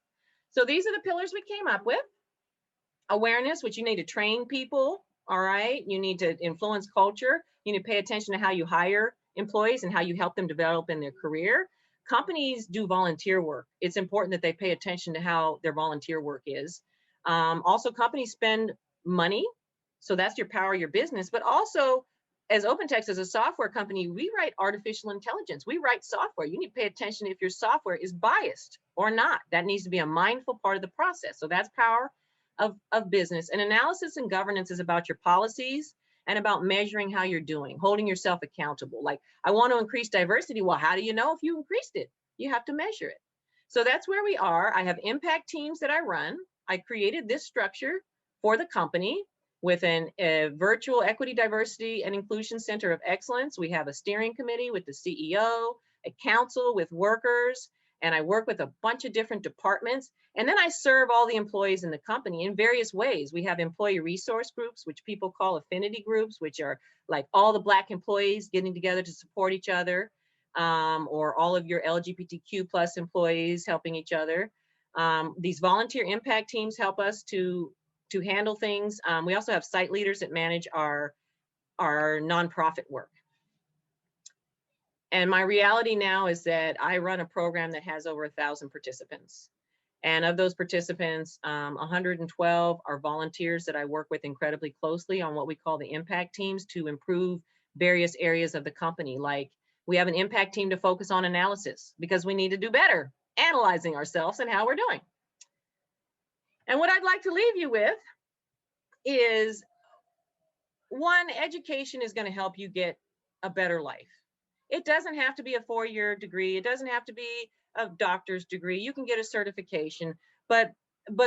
So these are the pillars we came up with. Awareness, which you need to train people, all right? You need to influence culture. You need to pay attention to how you hire employees and how you help them develop in their career. Companies do volunteer work. It's important that they pay attention to how their volunteer work is. Also, companies spend money. So that's your power, your business, but also as OpenText, as a software company, we write artificial intelligence. We write software. You need to pay attention if your software is biased or not. That needs to be a mindful part of the process. So that's power of business. And analysis and governance is about your policies and about measuring how you're doing, holding yourself accountable. Like, I want to increase diversity. Well, how do you know if you increased it? You have to measure it. So that's where we are. I have impact teams that I run. I created this structure for the company with a virtual equity, diversity, and inclusion center of excellence. We have a steering committee with the CEO, a council with workers, and I work with a bunch of different departments. And then I serve all the employees in the company in various ways. We have employee resource groups, which people call affinity groups, which are like all the Black employees getting together to support each other, or all of your LGBTQ plus employees helping each other. These volunteer impact teams help us to handle things. We also have site leaders that manage our nonprofit work. And my reality now is that I run a program that has over 1,000 participants. And of those participants, 112 are volunteers that I work with incredibly closely on what we call the impact teams to improve various areas of the company. Like, we have an impact team to focus on analysis because we need to do better analyzing ourselves and how we're doing. And what I'd like to leave you with is, one, education is going to help you get a better life. It doesn't have to be a 4-year degree. It doesn't have to be a doctor's degree. You can get a certification, but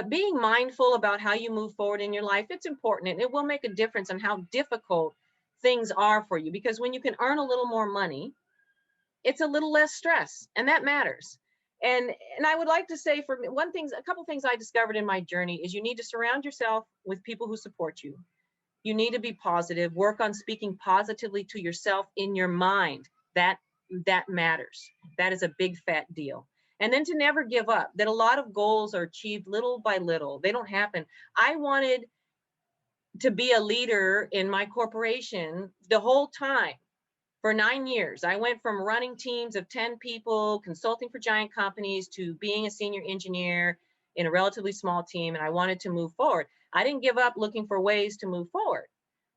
being mindful about how you move forward in your life, it's important, and it will make a difference on how difficult things are for you. Because when you can earn a little more money, it's a little less stress, and that matters. And I would like to say, for me, a couple things I discovered in my journey is you need to surround yourself with people who support you. You need to be positive, work on speaking positively to yourself in your mind. That matters. That is a big fat deal. And then to never give up, that a lot of goals are achieved little by little. They don't happen. I wanted to be a leader in my corporation the whole time. For 9 years, I went from running teams of 10 people, consulting for giant companies, to being a senior engineer in a relatively small team, and I wanted to move forward. I didn't give up looking for ways to move forward.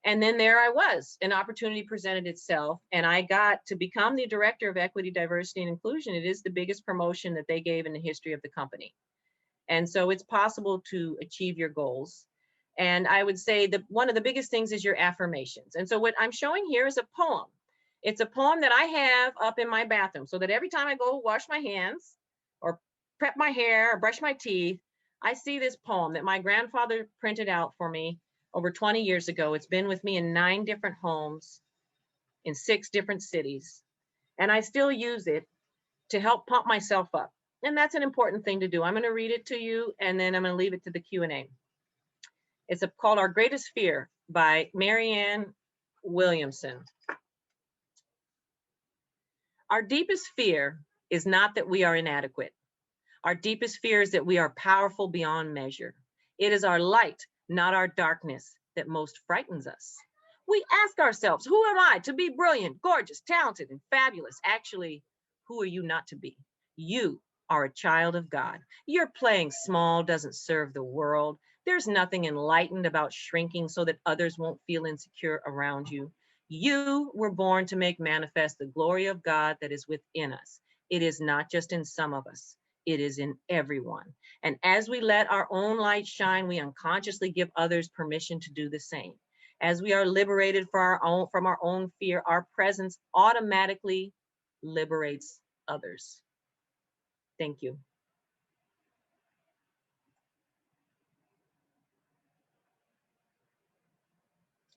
And then there I was, an opportunity presented itself, and I got to become the director of equity, diversity, and inclusion. It is the biggest promotion that they gave in the history of the company. And so it's possible to achieve your goals. And I would say that one of the biggest things is your affirmations. And so what I'm showing here is a poem. It's a poem that I have up in my bathroom, so that every time I go wash my hands or prep my hair or brush my teeth, I see this poem that my grandfather printed out for me over 20 years ago. It's been with me in 9 different homes in 6 different cities. And I still use it to help pump myself up. And that's an important thing to do. I'm going to read it to you, and then I'm going to leave it to the Q&A. It's called Our Greatest Fear by Marianne Williamson. Our deepest fear is not that we are inadequate. Our deepest fear is that we are powerful beyond measure. It is our light, not our darkness, that most frightens us. We ask ourselves, who am I to be brilliant, gorgeous, talented, and fabulous? Actually, who are you not to be? You are a child of God. Your playing small doesn't serve the world. There's nothing enlightened about shrinking so that others won't feel insecure around you. You were born to make manifest the glory of God that is within us. It is not just in some of us. It is in everyone. And as we let our own light shine, we unconsciously give others permission to do the same. As we are liberated from our own fear, our presence automatically liberates others. Thank you.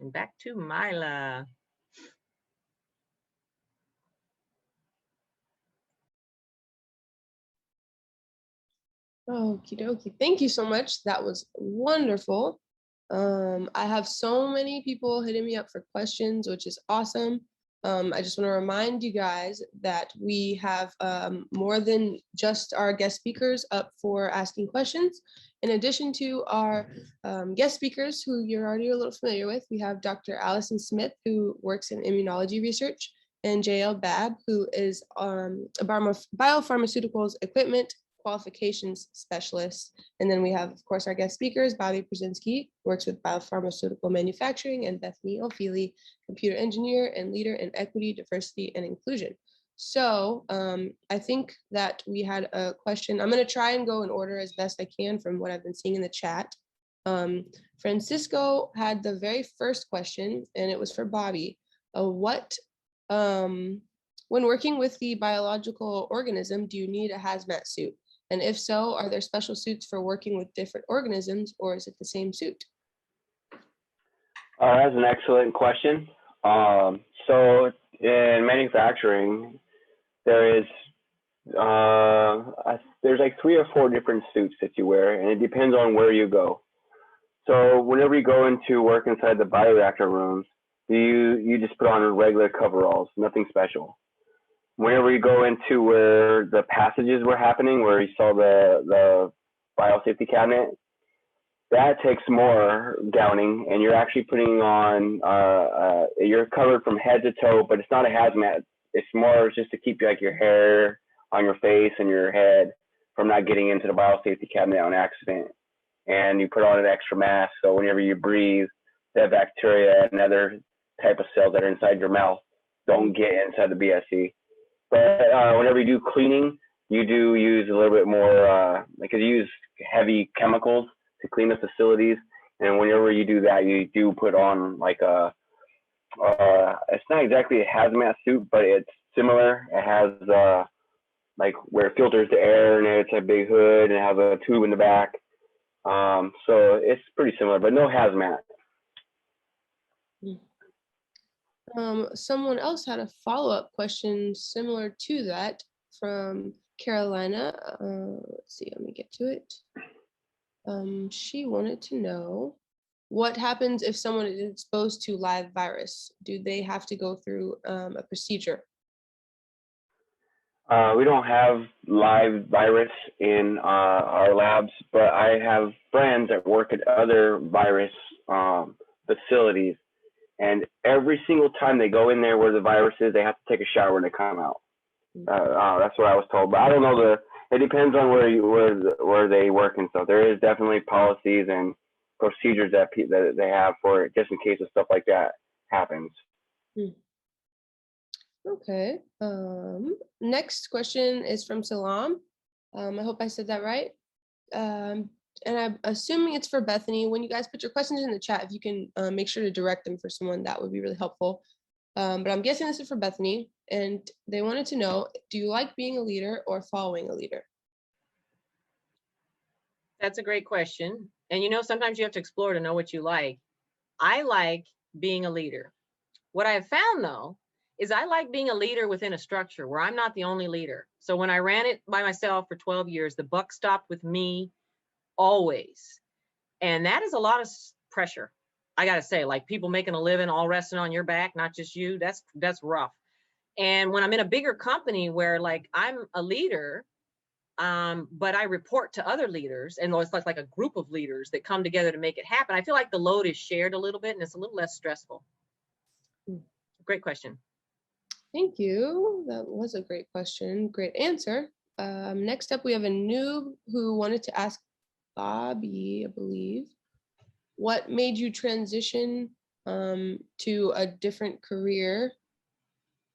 And back to Mila. Okie dokie. Thank you so much. That was wonderful. I have so many people hitting me up for questions, which is awesome. I just want to remind you guys that we have more than just our guest speakers up for asking questions. In addition to our guest speakers, who you're already a little familiar with, we have Dr. Allison Smith, who works in immunology research, and JL Babb, who is a biopharmaceuticals equipment qualifications specialist. And then we have, of course, our guest speakers, Bobby Brzezinski, works with biopharmaceutical manufacturing, and Bethany O'Feely, computer engineer and leader in equity, diversity, and inclusion. So I think that we had a question. I'm going to try and go in order as best I can from what I've been seeing in the chat. Francisco had the very first question, and it was for Bobby. When working with the biological organism, do you need a hazmat suit? And if so, are there special suits for working with different organisms, or is it the same suit? That's an excellent question. So in manufacturing, there's like 3 or 4 different suits that you wear, and it depends on where you go. So whenever you go into work inside the bioreactor rooms, you just put on regular coveralls, nothing special. Whenever you go into where the passages were happening, where you saw the biosafety cabinet, that takes more gowning, and you're actually putting on, you're covered from head to toe, but it's not a hazmat. It's more just to keep like your hair on your face and your head from not getting into the biosafety cabinet on accident. And you put on an extra mask, so whenever you breathe, that bacteria and other type of cells that are inside your mouth don't get inside the BSC. But whenever you do cleaning, you do use a little bit more, because you use heavy chemicals to clean the facilities. And whenever you do that, you do put on like it's not exactly a hazmat suit, but it's similar. It has like where it filters the air, and it's a big hood, and it has a tube in the back. So it's pretty similar, but no hazmat. Someone else had a follow-up question similar to that from Carolina. Let's see, let me get to it. She wanted to know, what happens if someone is exposed to live virus? Do they have to go through a procedure? We don't have live virus in our labs, but I have friends that work at other virus facilities. And every single time they go in there where the virus is, they have to take a shower when they come out. That's what I was told. But I don't know, it depends on where they work and stuff. There is definitely policies and procedures that they have for it, just in case of stuff like that happens. Okay. Next question is from Salam. I hope I said that right. And I'm assuming it's for Bethany. When you guys put your questions in the chat, if you can make sure to direct them for someone, that would be really helpful. But I'm guessing this is for Bethany, and they wanted to know, do you like being a leader or following a leader? That's a great question. And you know, sometimes you have to explore to know what you like. I like being a leader. What I have found though is I like being a leader within a structure where I'm not the only leader. So when I ran it by myself for 12 years, the buck stopped with me always. And that is a lot of pressure. I got to say, like people making a living all resting on your back, not just you, that's rough. And when I'm in a bigger company where like I'm a leader, but I report to other leaders, and it's like a group of leaders that come together to make it happen. I feel like the load is shared a little bit and it's a little less stressful. Great question. Thank you. That was a great question. Great answer. Next up, we have a noob who wanted to ask Bobby, I believe, what made you transition to a different career?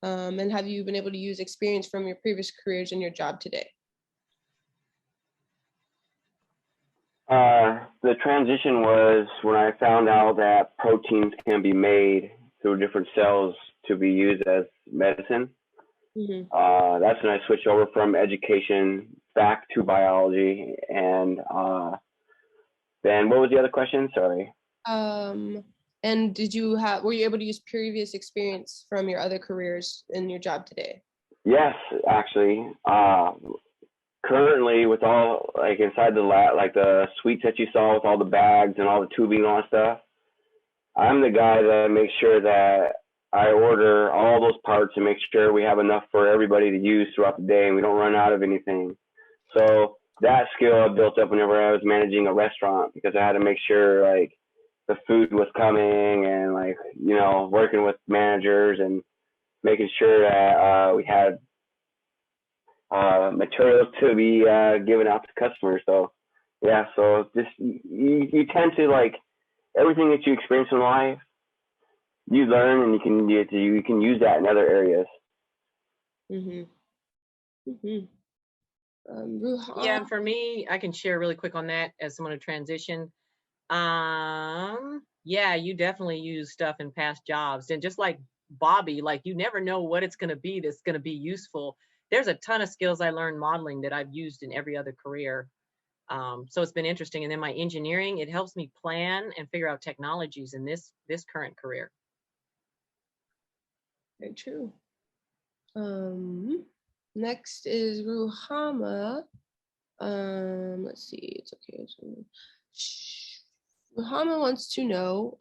And have you been able to use experience from your previous careers in your job today? The transition was when I found out that proteins can be made through different cells to be used as medicine. Mm-hmm. That's when I switched over from education back to biology. And then what was the other question? Sorry. And were you able to use previous experience from your other careers in your job today? Yes, actually. Currently, with all like inside the lab, like the suites that you saw with all the bags and all the tubing and all that stuff, I'm the guy that makes sure that I order all those parts and make sure we have enough for everybody to use throughout the day and we don't run out of anything. So that skill I built up whenever I was managing a restaurant, because I had to make sure like the food was coming and like, you know, working with managers and making sure that we had materials to be given out to customers. So yeah, so just you tend to like everything that you experience in life, you learn and you can use that in other areas. Mm-hmm. Mm-hmm. Yeah, and for me, I can share really quick on that as someone to transition. Yeah, you definitely use stuff in past jobs, and just like Bobby, like you never know what it's going to be that's going to be useful. There's a ton of skills I learned modeling that I've used in every other career. So it's been interesting. And then my engineering, it helps me plan and figure out technologies in this current career. Very true. Next is Ruhama. Let's see, it's okay. Ruhama wants to know,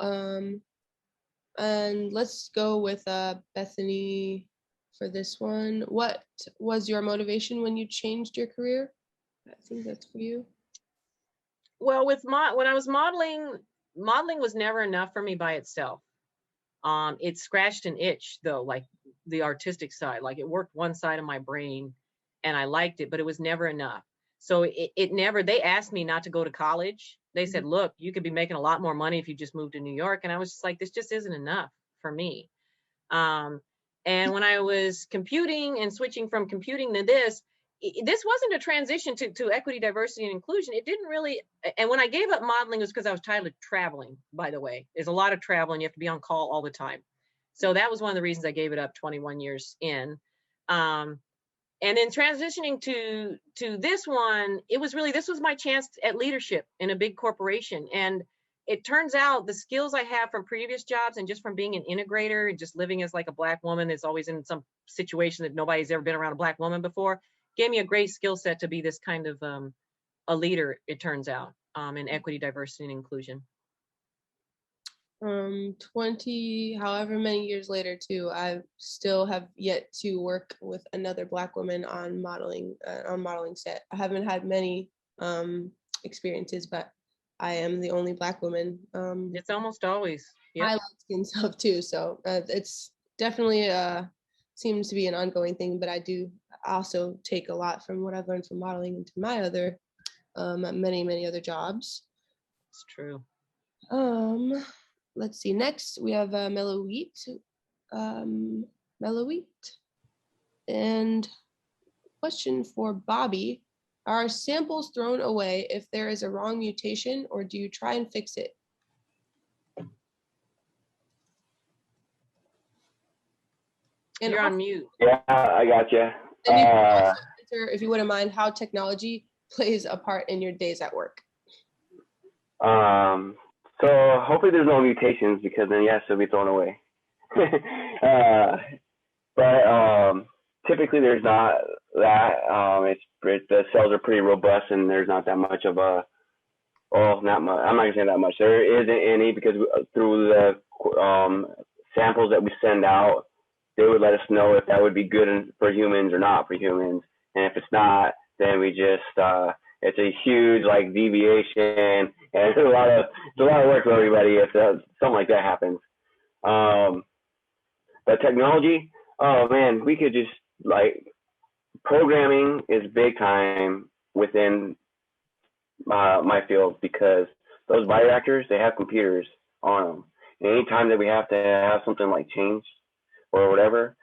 and let's go with Bethany for this one. What was your motivation when you changed your career? I think that's for you. Well, when I was modeling was never enough for me by itself. It scratched an itch though, like the artistic side, like it worked one side of my brain and I liked it, but it was never enough. So it never, they asked me not to go to college. They said, look, you could be making a lot more money if you just moved to New York. And I was just like, this just isn't enough for me. And when I was computing and switching from computing to this wasn't a transition to equity, diversity, and inclusion. It didn't really, and when I gave up modeling, it was because I was tired of traveling, by the way. There's a lot of traveling. You have to be on call all the time. So that was one of the reasons I gave it up 21 years in. And then transitioning to this one, this was my chance at leadership in a big corporation. And it turns out the skills I have from previous jobs and just from being an integrator and just living as like a Black woman that's always in some situation that nobody's ever been around a Black woman before, gave me a great skill set to be this kind of a leader, it turns out, in equity, diversity, and inclusion. 20, however many years later too, I still have yet to work with another Black woman on modeling set. I haven't had many experiences, but I am the only Black woman. It's almost always. Yep. I like skin stuff too, so it's definitely seems to be an ongoing thing, but I do also take a lot from what I've learned from modeling into my other many other jobs. It's true. Let's see. Next, we have Meloweet. Meloweet. And question for Bobby: are samples thrown away if there is a wrong mutation, or do you try and fix it? And you're on mute. Yeah, I got you. And you can also answer, if you wouldn't mind, how technology plays a part in your days at work. So hopefully there's no mutations because then yes, it'll be thrown away. uh, but typically there's not that. The cells are pretty robust and there's not that much of a. Well, not much. I'm not gonna say that much. There isn't any because through the samples that we send out, they would let us know if that would be good for humans or not for humans. And if it's not, then we just it's a huge like deviation, and it's a lot of work for everybody if something like that happens. But technology, oh man, we could just like programming is big time within my field because those bioreactors they have computers on them. And anytime that we have to have something like changed or whatever,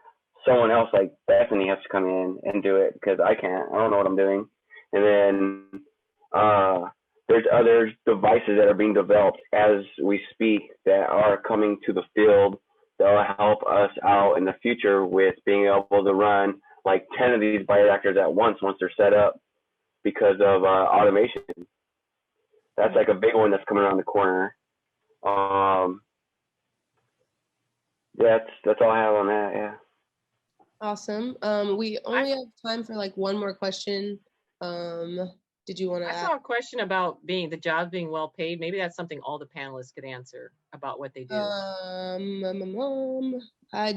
someone else like Bethany has to come in and do it because I can't. I don't know what I'm doing. And then there's other devices that are being developed as we speak that are coming to the field that will help us out in the future with being able to run like 10 of these bioreactors at once they're set up because of automation. That's like a big one that's coming around the corner. That's all I have on that. Yeah. Awesome. We only have time for like one more question. Did you want to I ask? saw a question about the jobs being well paid. Maybe that's something all the panelists could answer about what they do. I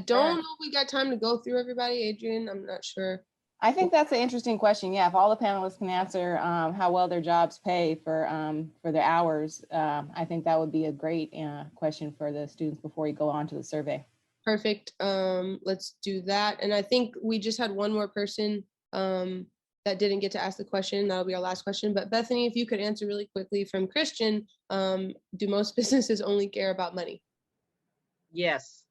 don't know if we got time to go through everybody, Adrian. I'm not sure. I think that's an interesting question. Yeah, if all the panelists can answer how well their jobs pay for their hours, I think that would be a great question for the students before you go on to the survey. Perfect. Let's do that. And I think we just had one more person that didn't get to ask the question. That'll be our last question. But Bethany, if you could answer really quickly from Christian, do most businesses only care about money? Yes,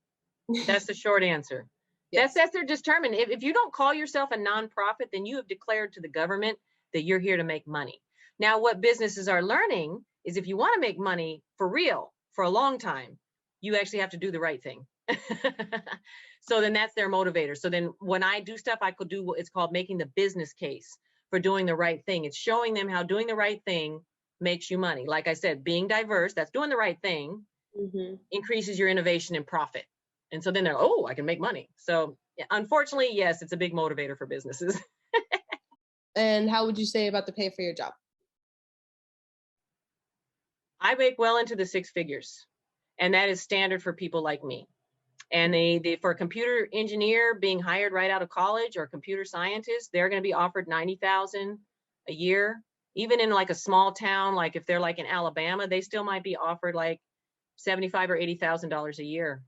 that's the short answer. Yes. That's they're determined. If you don't call yourself a nonprofit, then you have declared to the government that you're here to make money. Now, what businesses are learning is if you want to make money for real for a long time, you actually have to do the right thing. So then that's their motivator. So then when I do stuff, I could do what it's called making the business case for doing the right thing. It's showing them how doing the right thing makes you money. Like I said, being diverse, that's doing the right thing, increases your innovation and profit. And so then they're, oh, I can make money. So unfortunately, yes, it's a big motivator for businesses. And how would you say about the pay for your job? I make well into the six figures, and that is standard for people like me. And they for a computer engineer being hired right out of college or computer scientist, they're going to be offered $90,000 a year. Even in like a small town, like if they're like in Alabama, they still might be offered like $75,000 or $80,000 a year.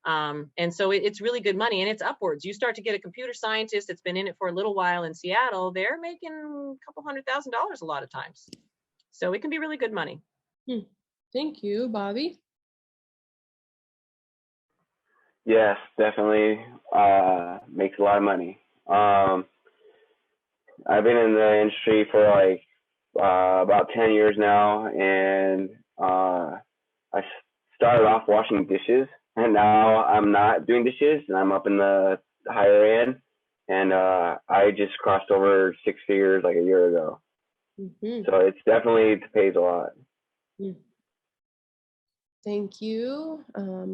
And so it's really good money, and it's upwards. You start to get a computer scientist that's been in it for a little while in Seattle, they're making a couple $100,000 a lot of times. So it can be really good money. Thank you, Bobby. Yes, definitely makes a lot of money. I've been in the industry for like about 10 years now, and I started off washing dishes, and now I'm not doing dishes, and I'm up in the higher end, and I just crossed over six figures like a year ago. So it pays a lot. Thank you.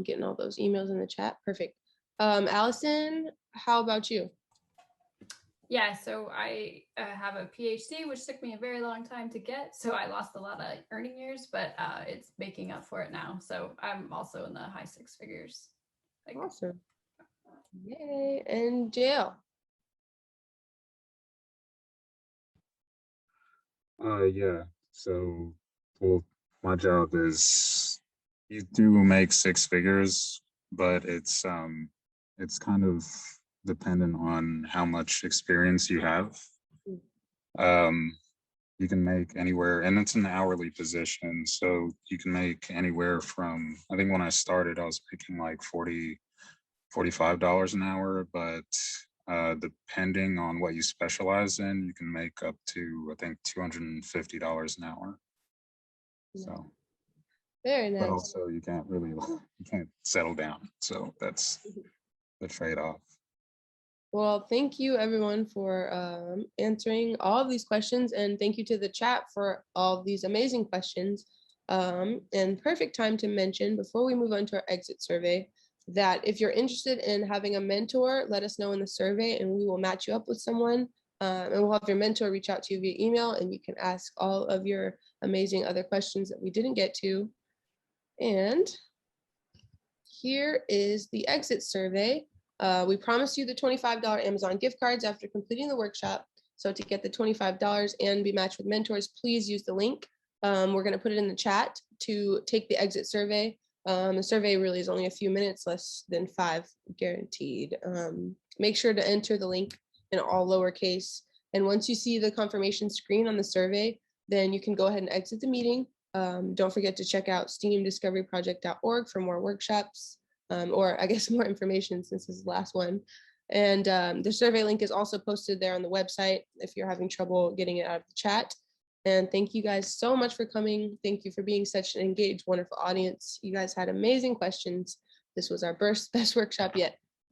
Getting all those emails in the chat. Perfect. Allison, how about you? Yeah, so I have a PhD, which took me a very long time to get. So I lost a lot of earning years, but it's making up for it now. So I'm also in the high six figures. Awesome. Yay. And Jail. Yeah. So, well, my job is you do make six figures, but it's kind of dependent on how much experience you have. You can make anywhere, and it's an hourly position, so you can make anywhere from, I think when I started, I was making like $45 an hour, but depending on what you specialize in, you can make up to, I think, $250 an hour. So very nice. But also you can't settle down. So that's the trade-off. Well, thank you everyone for answering all of these questions, and thank you to the chat for all of these amazing questions. And perfect time to mention before we move on to our exit survey that if you're interested in having a mentor, let us know in the survey and we will match you up with someone. And we'll have your mentor reach out to you via email and you can ask all of your amazing other questions that we didn't get to. And here is the exit survey. We promised you the $25 Amazon gift cards after completing the workshop. So to get the $25 and be matched with mentors, please use the link. We're going to put it in the chat to take the exit survey. The survey really is only a few minutes, less than 5 guaranteed. Make sure to enter the link in all lowercase. And once you see the confirmation screen on the survey, then you can go ahead and exit the meeting. Don't forget to check out steamdiscoveryproject.org for more workshops, or I guess more information since this is the last one. And the survey link is also posted there on the website if you're having trouble getting it out of the chat. And thank you guys so much for coming. Thank you for being such an engaged, wonderful audience. You guys had amazing questions. This was our best workshop yet.